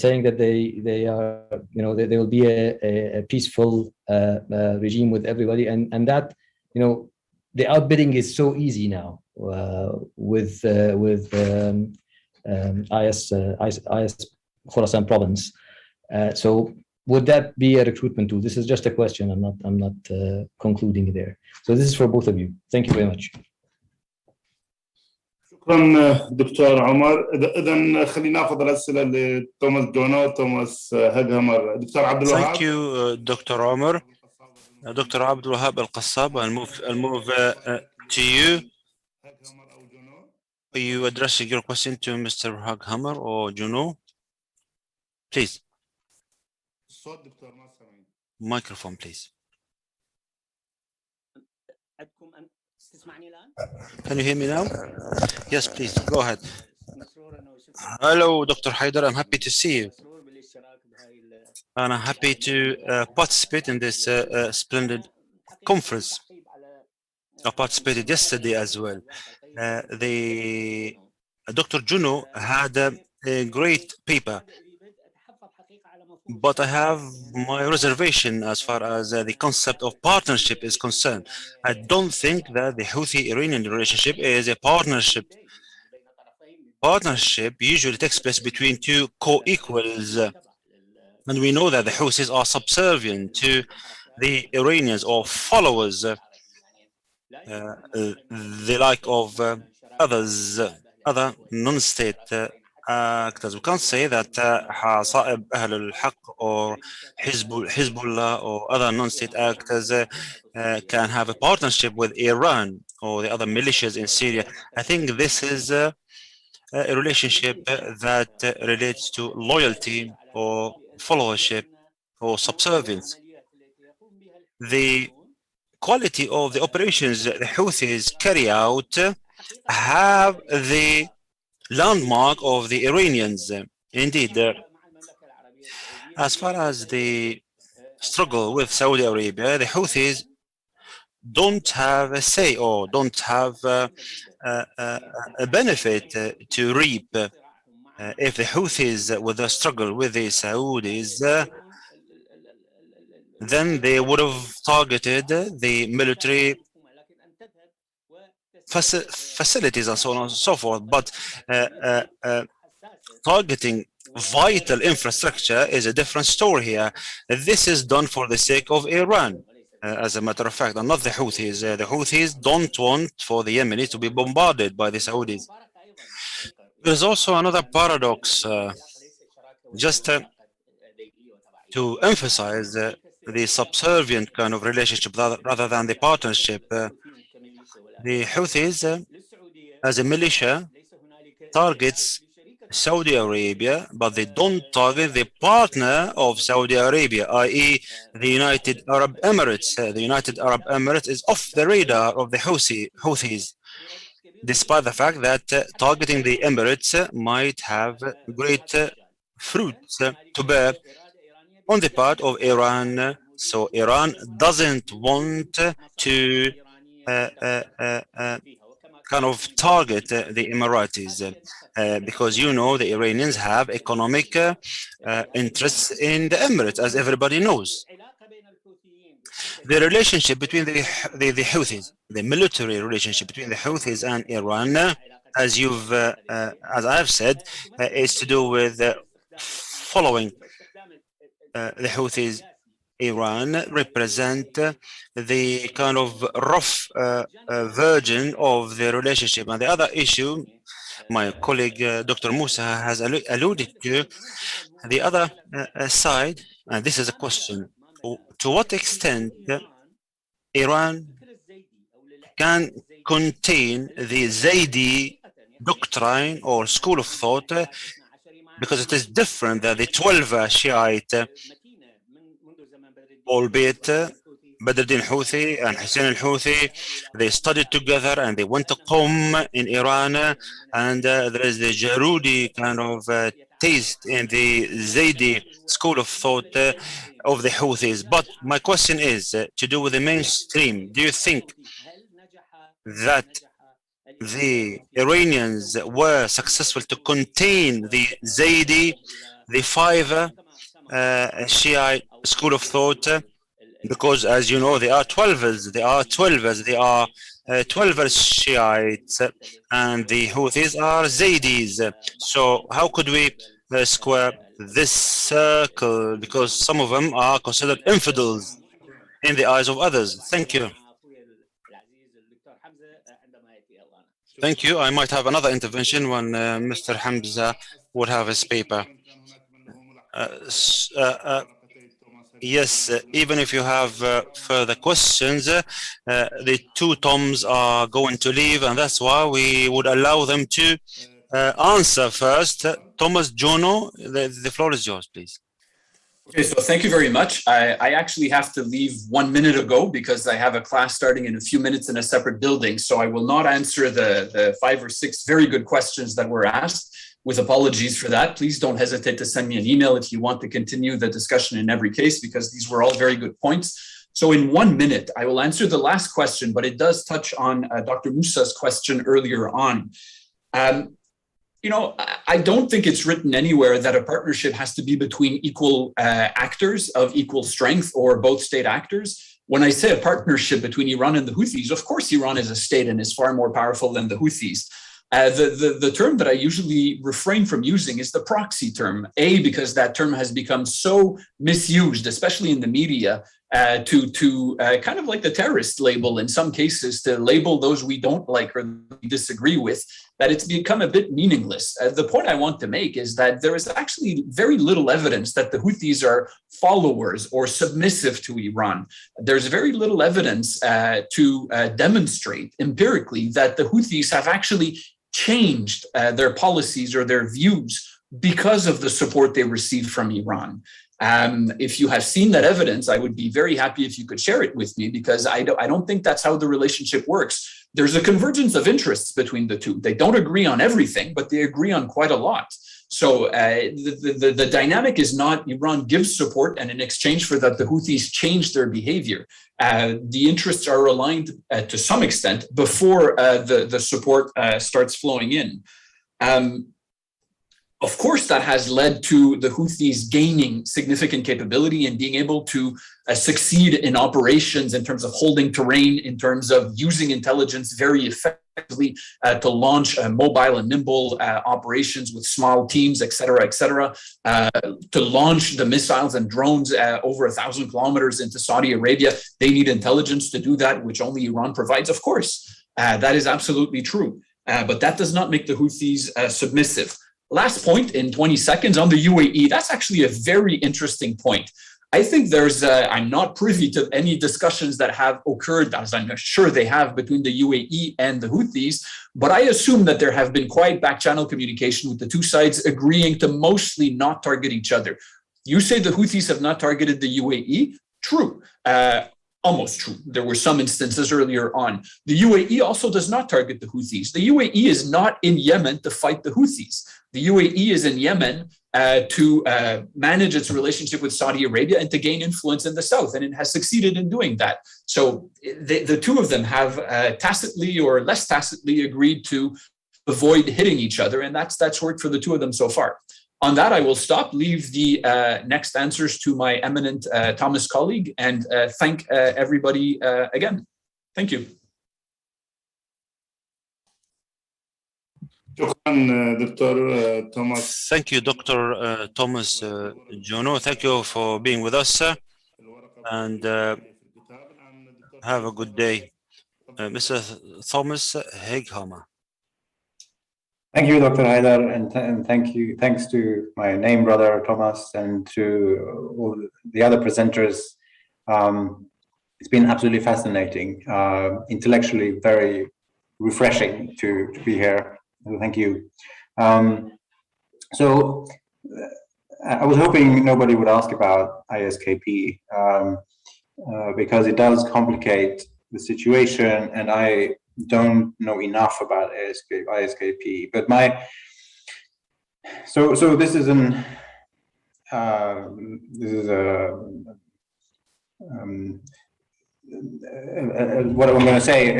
saying that they are they will be a peaceful regime with everybody, and that the outbidding is so easy now with IS Khorasan province. So would that be a recruitment tool? This is just a question. I'm not concluding there. So this is for both of you. Thank you very much. شكرا دكتور عمر. اذا خلينا ناخذ الاسئله لتوماس جونو، توماس هيغهامر، دكتور عبد الوهاب. Thank you, Dr. Omar. Dr. Abdul Wahab Al-Qassab, I'll move to you. Are you addressing your question to Mr. Hegghammer or Juneau? Please. Microphone, please. Can you hear me now? Yes, please. Go ahead. Hello, Dr. Haider. I'm happy to see you. And I'm happy to participate in this splendid conference. I participated yesterday as well. Dr. Juneau had a great paper, but I have my reservation as far as the concept of partnership is concerned. I don't think that the Houthi-Iranian relationship is a partnership. Partnership usually takes place between two co-equals. And we know that the Houthis are subservient to the Iranians or followers, the like of other non-state actors. We can't say that Saeed Ahl al-Haq or Hezbollah or other non-state actors can have a partnership with Iran or the other militias in Syria. I think this is a relationship that relates to loyalty or followership or subservience. The quality of the operations the Houthis carry out have the landmark of the Iranians. Indeed, as far as the struggle with Saudi Arabia, the Houthis don't have a say or don't have a benefit to reap. If the Houthis with the struggle with the Saudis, then they would have targeted the military facilities and so on and so forth. But targeting vital infrastructure is a different story here. This is done for the sake of Iran, as a matter of fact, and not the Houthis. The Houthis don't want for the Yemenis to be bombarded by the Saudis. There's also another paradox, just to emphasize the subservient kind of relationship rather than the partnership. The Houthis, as a militia, targets Saudi Arabia, but they don't target the partner of Saudi Arabia, i.e. the United Arab Emirates. The United Arab Emirates is off the radar of the Houthis, despite the fact that targeting the Emirates might have great fruits to bear on the part of Iran. So Iran doesn't want to kind of target the Emiratis because you know the Iranians have economic interests in the Emirates, as everybody knows. The relationship between the Houthis, the military relationship between the Houthis and Iran, as I've said, is to do with following the Houthis. Iran represent the kind of rough version of the relationship. And the other issue, my colleague Dr. Musa has alluded to, the other side, and this is a question, to what extent Iran can contain the Zaidi doctrine or school of thought, because it is different than the 12 Shiite, albeit Badruddin Houthi and Hussein al-Houthi, they studied together and they went to Qom in Iran, and there is the Jarudi kind of taste in the Zaidi school of thought of the Houthis. But my question is to do with the mainstream. Do you think that the Iranians were successful to contain the Zaidi, the 5 Shiite school of thought? Because as you know, they are 12ers, they are 12ers Shiites, and the Houthis are Zaydis. So how could we square this circle? Because some of them are considered infidels in the eyes of others. Thank you. Thank you. I might have another intervention when Mr. Hamzeh would have his paper. Yes, even if you have further questions, the 2 Toms are going to leave, and that's why we would allow them to answer first. Thomas Juneau, the floor is yours, please. Okay, so thank you very much. I actually have to leave 1 minute ago because I have a class starting in a few minutes in a separate building. So I will not answer the 5 or 6 very good questions that were asked, with apologies for that. Please don't hesitate to send me an email if you want to continue the discussion in every case, because these were all very good points. So in 1 minute, I will answer the last question, but it does touch on Dr. Musa's question earlier on. You know, I don't think it's written anywhere that a partnership has to be between equal actors of equal strength or both state actors. When I say a partnership between Iran and the Houthis, of course, Iran is a state and is far more powerful than the Houthis. The term that I usually refrain from using is the proxy term, because that term has become so misused, especially in the media, to kind of like the terrorist label in some cases, to label those we don't like or we disagree with, that it's become a bit meaningless. The point I want to make is that there is actually very little evidence that the Houthis are followers or submissive to Iran. There's very little evidence to demonstrate empirically that the Houthis have actually changed their policies or their views because of the support they received from Iran. If you have seen that evidence, I would be very happy if you could share it with me, because I don't think that's how the relationship works. There's a convergence of interests between the two. They don't agree on everything, but they agree on quite a lot. So the dynamic is not Iran gives support, and in exchange for that, the Houthis change their behavior. The interests are aligned to some extent before the support starts flowing in. Of course, that has led to the Houthis gaining significant capability and being able to succeed in operations in terms of holding terrain, in terms of using intelligence very effectively to launch mobile and nimble operations with small teams, et cetera, to launch the missiles and drones over 1,000 kilometers into Saudi Arabia. They need intelligence to do that, which only Iran provides. Of course, that is absolutely true. But that does not make the Houthis submissive. Last point in 20 seconds on the UAE. That's actually a very interesting point. I think I'm not privy to any discussions that have occurred, as I'm sure they have, between the UAE and the Houthis, but I assume that there have been quiet back channel communication with the two sides agreeing to mostly not target each other. You say the Houthis have not targeted the UAE? True. Almost true. There were some instances earlier on. The UAE also does not target the Houthis. The UAE is not in Yemen to fight the Houthis. The UAE is in Yemen to manage its relationship with Saudi Arabia and to gain influence in the south, and it has succeeded in doing that. So the two of them have tacitly or less tacitly agreed to avoid hitting each other, and that's worked for the two of them so far. On that, I will stop, leave the next answers to my eminent Thomas colleague, and thank everybody again. Thank you. Thank you, Dr. Thomas Juneau. Thank you for being with us, sir, and have a good day. Mr. Thomas Hegghammer. Thank you, Dr. Haider, and thanks to my name brother Thomas and to all the other presenters. It's been absolutely fascinating, intellectually very refreshing to be here. Thank you. So I was hoping nobody would ask about ISKP because it does complicate the situation, and I don't know enough about ISKP. But so this is what I'm going to say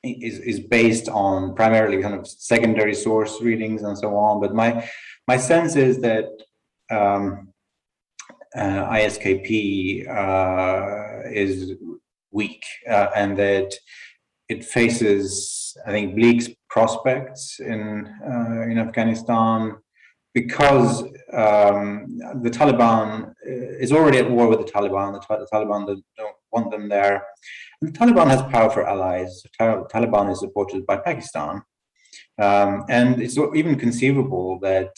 is based on primarily kind of secondary source readings and so on. But my sense is that ISKP is weak and that it faces, I think, bleak prospects in Afghanistan because the Taliban is already at war with the Taliban. The Taliban don't want them there. And the Taliban has powerful allies. The Taliban is supported by Pakistan. And it's even conceivable that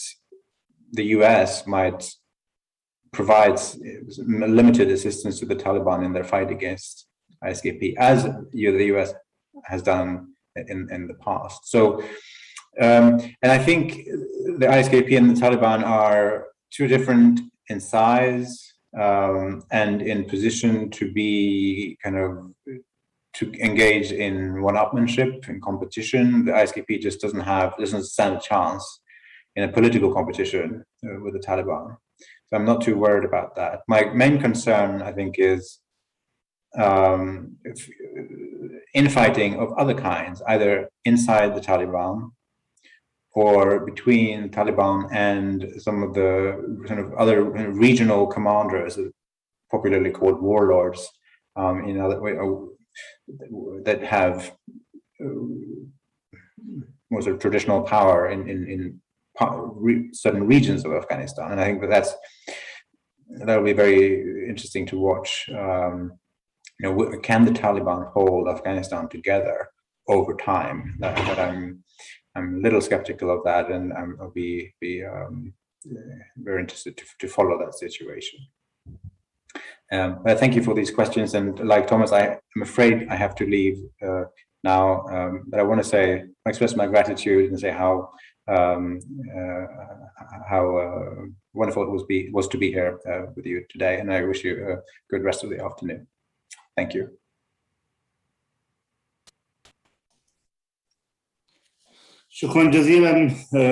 the US might provide limited assistance to the Taliban in their fight against ISKP, as the US has done in the past. So And I think the ISKP and the Taliban are too different in size and in position to be to engage in one-upmanship, in competition. The ISKP just doesn't stand a chance in a political competition with the Taliban. So I'm not too worried about that. My main concern, I think, is infighting of other kinds, either inside the Taliban or between Taliban and some of the kind of other regional commanders, popularly called warlords, in other that have more sort of traditional power in certain regions of Afghanistan. And I think that'll be very interesting to watch. Can the Taliban hold Afghanistan together over time? That I'm a little skeptical of that, and I'll be very interested to follow that situation. But thank you for these questions, and like Thomas, I'm afraid I have to leave now. But I want to express my gratitude and say how wonderful it was to be here with you today, and I wish you a good rest of the afternoon. Thank you. شكرا جزيلا.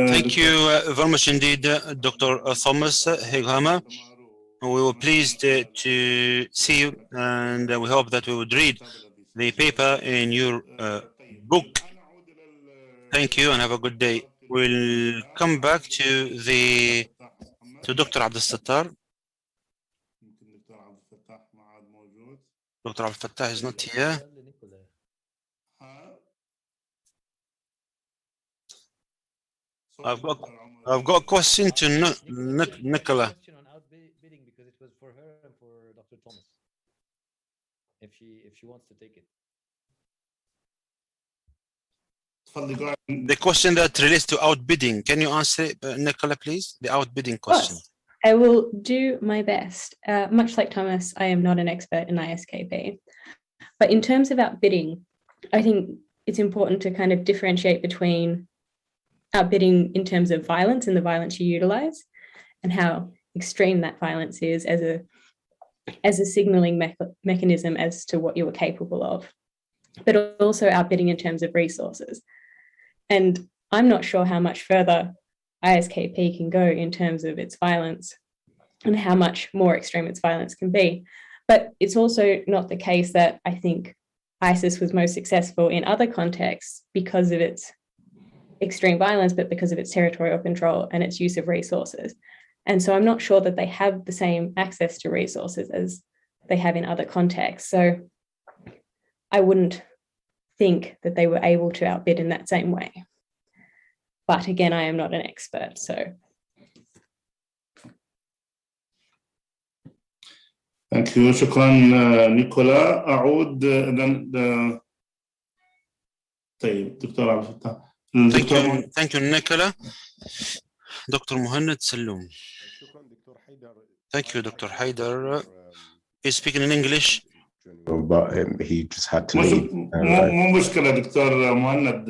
Thank you very much indeed, Dr. Thomas Hegghammer. We were pleased to see you, and we hope that we would read the paper in your book. Thank you and have a good day. We'll come back to Dr. Abdel Sattar. Dr. Abdel Fattah is not here. I've got a question to Nicola. On outbidding, because it was for her and for Dr. Thomas. If she wants to take it. The question that relates to outbidding, can you answer it, Nicola, please? The outbidding question. I will do my best. Much like Thomas, I am not an expert in ISKP. But in terms of outbidding, I think it's important to kind of differentiate between outbidding in terms of violence and the violence you utilize, and how extreme that violence is as a signaling mechanism as to what you are capable of, but also outbidding in terms of resources. And I'm not sure how much further ISKP can go in terms of its violence and how much more extreme its violence can be. But it's also not the case that I think ISIS was most successful in other contexts because of its extreme violence, but because of its territorial control and its use of resources. And so I'm not sure that they have the same access to resources as they have in other contexts. So I wouldn't think that they were able to outbid in that same way. But again, I am not an expert, so. Thank you. شكرا نيكولا. أعود طيب دكتور عبد الفتاح. Thank you, Nicola. Dr. Muhammad Salloum. Thank you, Dr. Haider. He's speaking in English. But he just had to leave. مو مشكلة دكتور مهند،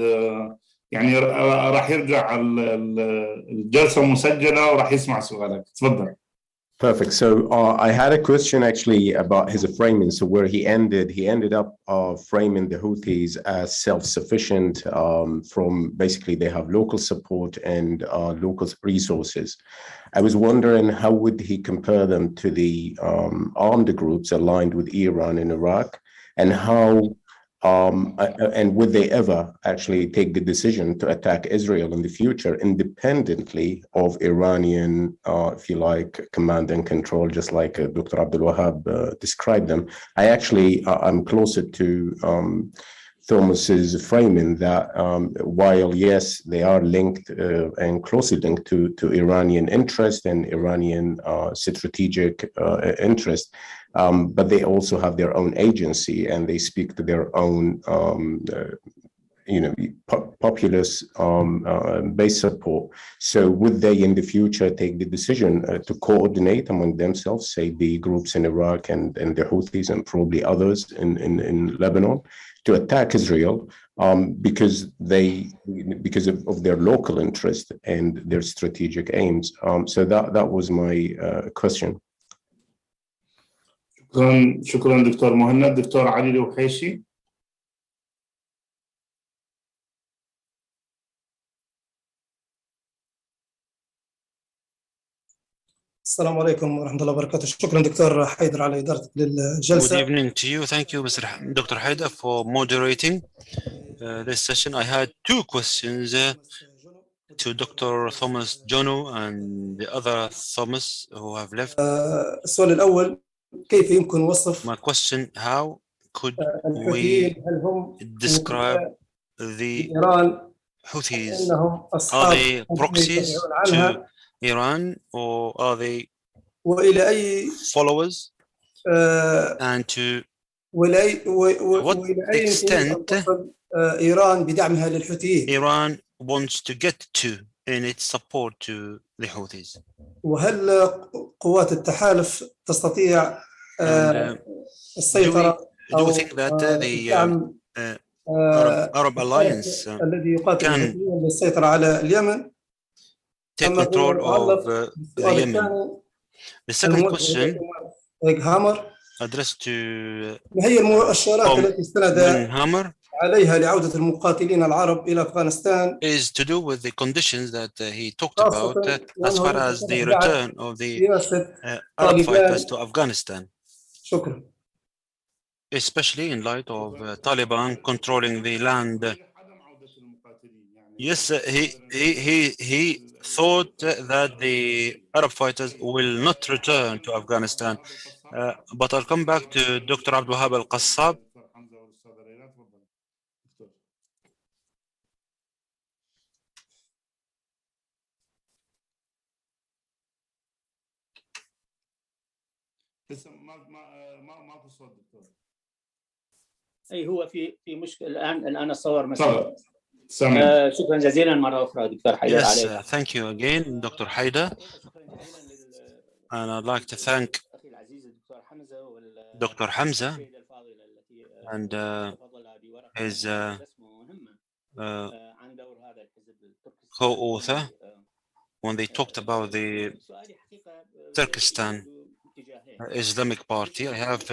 يعني راح يرجع الجلسة مسجلة وراح يسمع سؤالك. تفضل. Perfect. So I had a question actually about his framing. So where he ended up framing the Houthis as self-sufficient from basically they have local support and local resources. I was wondering how would he compare them to the armed groups aligned with Iran in Iraq, and how and would they ever actually take the decision to attack Israel in the future independently of Iranian, if you like, command and control, just like Dr. Abdul Wahab described them? I'm closer to Thomas's framing that while yes, they are linked and closely linked to Iranian interest and Iranian strategic interest, but they also have their own agency and they speak to their own, populist base support. So would they in the future take the decision to coordinate among themselves, say the groups in Iraq and the Houthis and probably others in Lebanon, to attack Israel because of their local interest and their strategic aims. So that was my question. شكرا دكتور مهند. دكتور علي الوحيشي. السلام عليكم ورحمة الله وبركاته. شكرا دكتور حيدر على إدارتك للجلسة. Good evening to you. Thank you, Dr. Haider, for moderating this session. I had two questions to Dr. Thomas Juneau and the other Thomas who have left. السؤال الأول كيف يمكن وصف My question, how could we describe the Houthis? Are they proxies to Iran or are they followers? And to what extent Iran wants to get to in its support to the Houthis? وهل قوات التحالف تستطيع السيطرة do we think that the Arab Alliance can take control of Yemen? The second question addressed to Hegghammer عليها لعودة المقاتلين العرب إلى أفغانستان is to do with the conditions that he talked about as far as the return of the Arab fighters to Afghanistan. شكرا. Especially in light of Taliban controlling the land. Yes, he thought that the Arab fighters will not return to Afghanistan. But I'll come back to Dr. Abdul Wahab al-Qassab. ماكو صوت دكتور. اي هو في مشكله الان الصور مثلا. شكرا جزيلا مره اخرى دكتور حيدر عليك. Yes, thank you again, Dr. Haider. And I'd like to thank Dr. Hamzeh and his co-author when they talked about the Turkistan Islamic Party. I have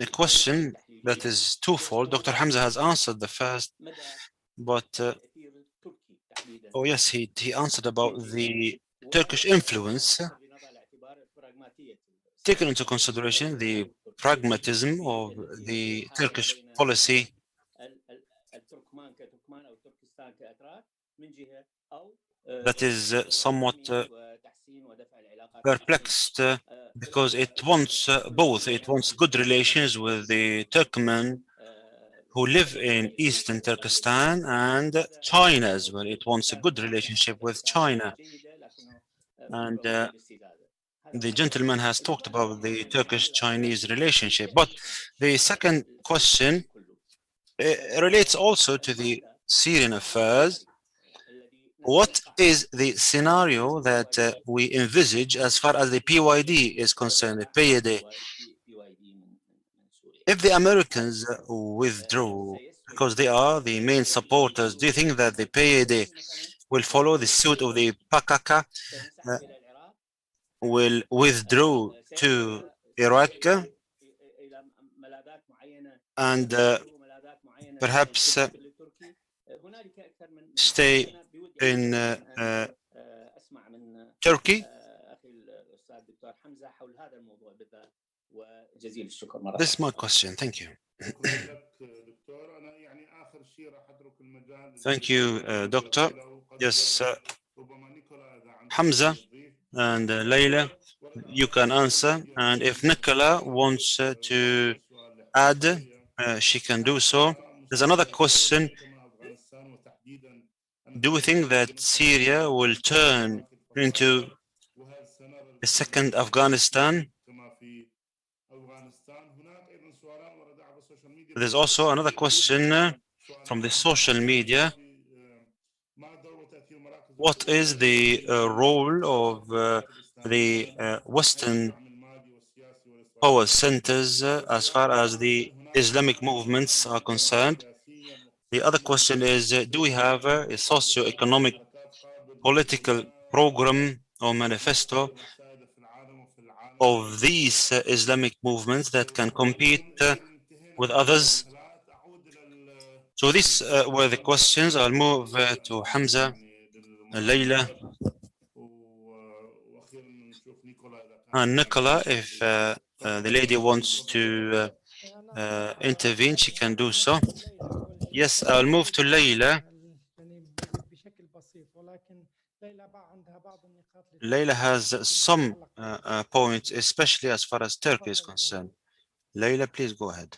a question that is twofold. Dr. Hamzeh has answered the first, but oh yes, he answered about the Turkish influence. Taken into consideration the pragmatism of the Turkish policy that is somewhat perplexed because it wants both. It wants good relations with the Turkmen who live in eastern Turkestan and China as well. It wants a good relationship with China. And the gentleman has talked about the Turkish-Chinese relationship. But the second question relates also to the Syrian affairs. What is the scenario that we envisage as far as the PYD is concerned, the PYD? If the Americans withdraw, because they are the main supporters, do you think that the PYD will follow the suit of the PKK, will withdraw to Iraq and perhaps stay in Turkey? This is my question. Thank you. Thank you, Doctor. Yes, Hamzeh and Laila, you can answer. And if Nicola wants to add, she can do so. There's another question. Do we think that Syria will turn into a second Afghanistan? There's also another question from the social media. What is the role of the Western power centers as far as the Islamic movements are concerned. The other question is, do we have a socio-economic political program or manifesto of these Islamic movements that can compete with others? So these were the questions. I'll move to Hamzeh, Laila, and Nicola. If the lady wants to intervene, she can do so. Yes, I'll move to Laila. Laila has some points, especially as far as Turkey is concerned. Laila, please go ahead.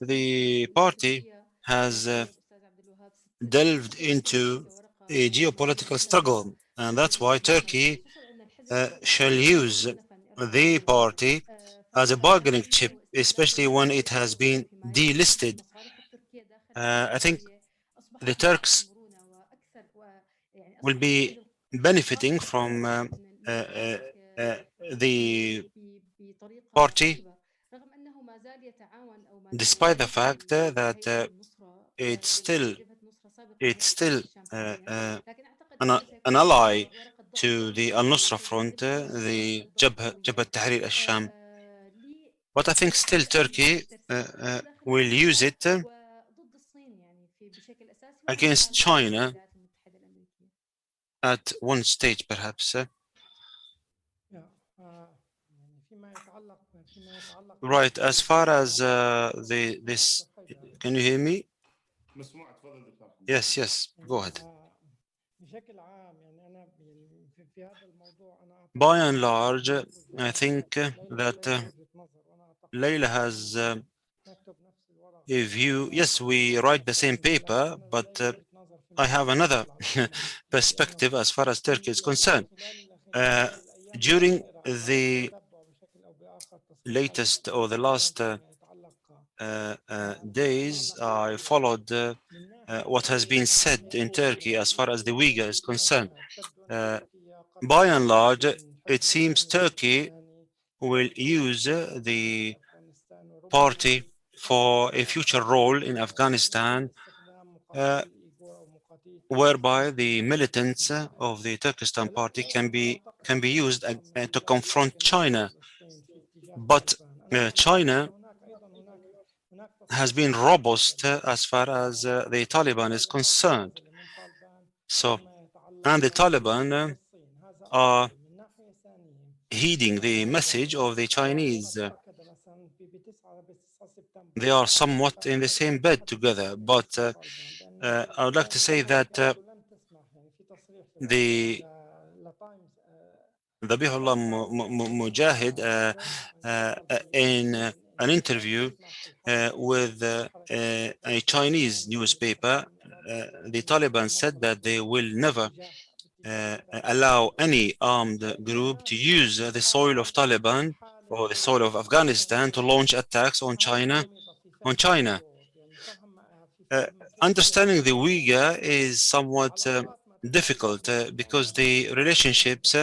The party has delved into a geopolitical struggle, and that's why Turkey shall use the party as a bargaining chip, especially when it has been delisted. I think the Turks will be benefiting from the party, despite the fact that it's still an ally to the al-Nusra front, the Jabhat Tahrir al-Sham. But I think still Turkey will use it against China at one stage, perhaps. Right, as far as this, can you hear me? Yes, yes, go ahead. By and large, I think that Laila has a view. Yes, we write the same paper, but I have another perspective as far as Turkey is concerned. During the latest or the last days, I followed what has been said in Turkey as far as the Uyghur is concerned. By and large, it seems Turkey will use the party for a future role in Afghanistan, whereby the militants of the Turkistan party can be used to confront China. But China has been robust as far as the Taliban is concerned. So, and the Taliban are heeding the message of the Chinese. They are somewhat in the same bed together, but I would like to say that the Dhabihullah Mujahid in an interview with a Chinese newspaper, the Taliban said that they will never allow any armed group to use the soil of Taliban or the soil of Afghanistan to launch attacks on China. Understanding the Uyghur is somewhat difficult because the relationships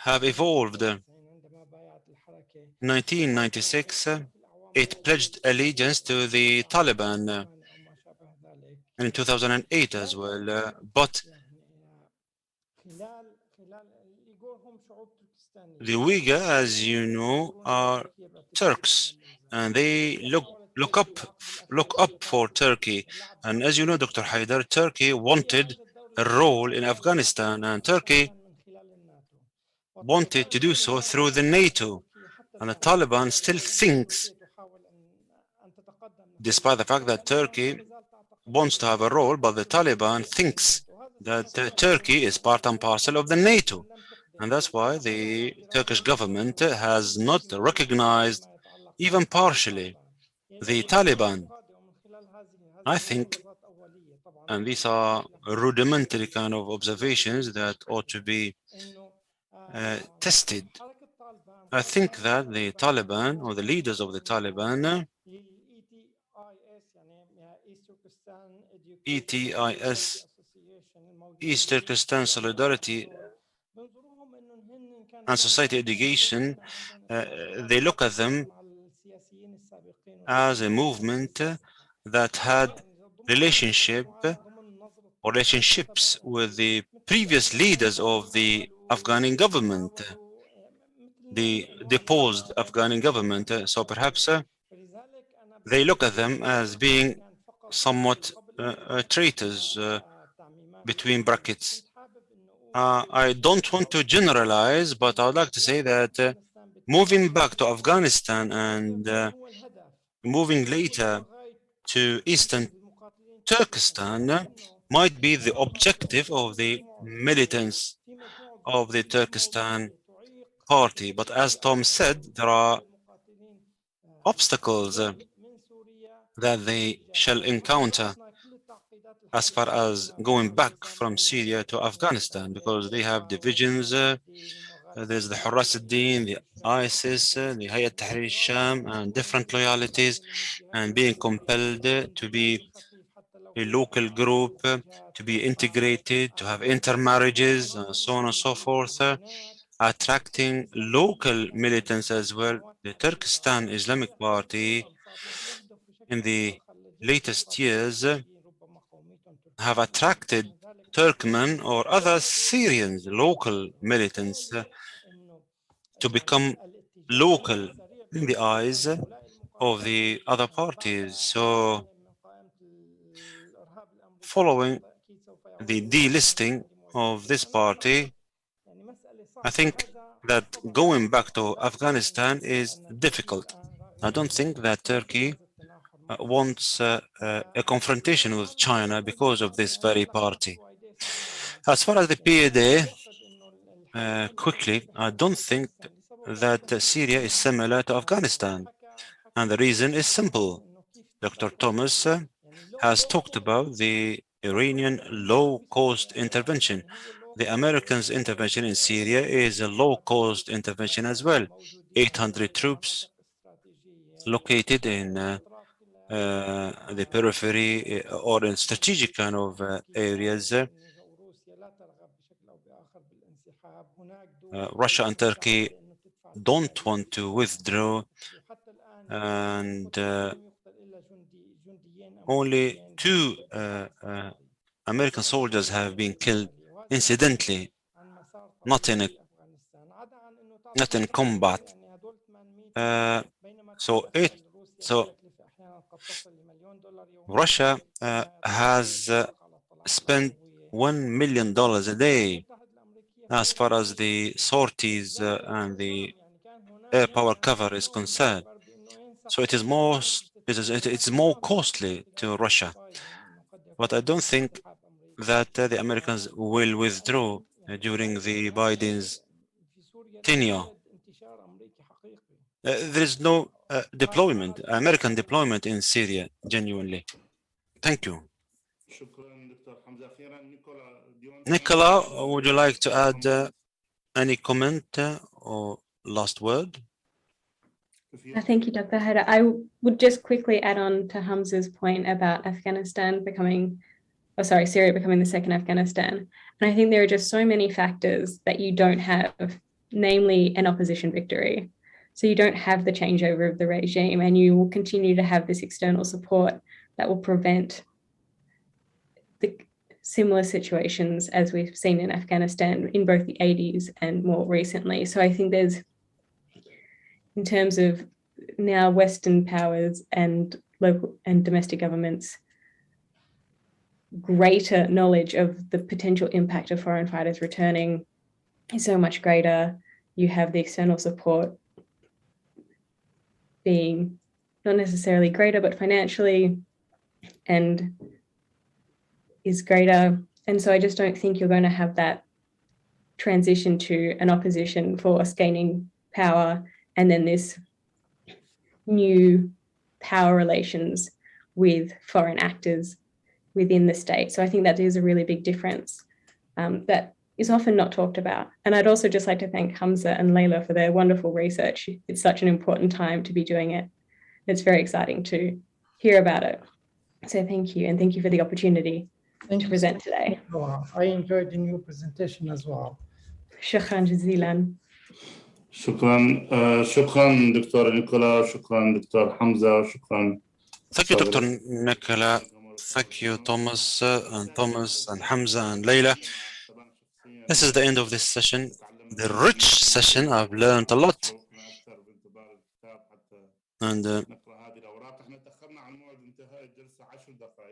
have evolved. 1996, it pledged allegiance to the Taliban, and in 2008 as well. But the Uyghur, as you know, are Turks, and they look up for Turkey. And as you know, Dr. Haider, Turkey wanted a role in Afghanistan, and Turkey wanted to do so through the NATO. And the Taliban still thinks, despite the fact that Turkey wants to have a role, but the Taliban thinks that Turkey is part and parcel of the NATO. And that's why the Turkish government has not recognized, even partially, the Taliban. I think, and these are rudimentary kind of observations that ought to be tested. I think that the Taliban, or the leaders of the Taliban, ETIS East Turkestan Solidarity and Society Education, they look at them as a movement that had relationships with the previous leaders of the Afghan government, the deposed Afghan government. So perhaps they look at them as being somewhat traitors, between brackets. I don't want to generalize, but I would like to say that moving back to Afghanistan and moving later to Eastern Turkestan might be the objective of the militants of the Turkestan Party. But as Tom said, there are obstacles that they shall encounter as far as going back from Syria to Afghanistan, because they have divisions. There's the Hurras al-Din, the ISIS, the Hayat Tahrir al-Sham, and different loyalties, and being compelled to be a local group, to be integrated, to have intermarriages, so on and so forth, attracting local militants as well. The Turkestan Islamic Party in the latest years have attracted Turkmen or other Syrians, local militants, to become local in the eyes of the other parties. So following the delisting of this party, I think that going back to Afghanistan is difficult. I don't think that Turkey wants a confrontation with China because of this very party. As far as the PAD, quickly, I don't think that Syria is similar to Afghanistan. And the reason is simple. Dr. Thomas has talked about the Iranian low-cost intervention. The Americans' intervention in Syria is a low-cost intervention as well. 800 troops located in the periphery or in strategic kind of areas. Russia and Turkey don't want to withdraw, and only 2 American soldiers have been killed incidentally, not in combat. So Russia has spent $1 million a day as far as the sorties and the air power cover is concerned. So it is more costly to Russia. But I don't think that the Americans will withdraw during the Biden's tenure. There is no American deployment in Syria, genuinely. Thank you. Nicola, would you like to add any comment or last word? Thank you, Dr. Haider. I would just quickly add on to Hamzeh's point about Syria becoming the second Afghanistan. And I think there are just so many factors that you don't have, namely an opposition victory. So you don't have the changeover of the regime, and you will continue to have this external support that will prevent the similar situations as we've seen in Afghanistan in both the 80s and more recently. So I think there's, in terms of now Western powers and local and domestic governments, greater knowledge of the potential impact of foreign fighters returning is so much greater. You have the external support being not necessarily greater, but financially and is greater. And so I just don't think you're going to have that transition to an opposition force gaining power and then this new power relations with foreign actors within the state. So I think that is a really big difference that is often not talked about. And I'd also just like to thank Hamzeh and Laila for their wonderful research. It's such an important time to be doing it. It's very exciting to hear about it. So thank you, and thank you for the opportunity. going to present today. I enjoyed the new presentation as well. شكرا جزيلا. شكرا دكتور نيكولا، شكرا دكتور حمزة، شكرا. Thank you, Dr. Nicola. Thank you, Thomas and Hamzeh and Laila. This is the end of this session, the rich session. I've learned a lot. And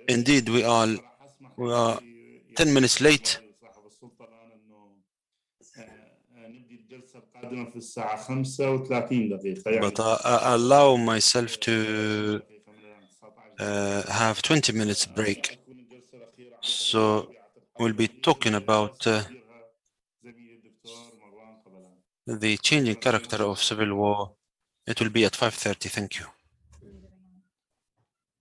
indeed, we are 10 minutes late. But I allow myself to have 20 minutes break. So we'll be talking about the changing character of civil war. It will be at 5:30. Thank you.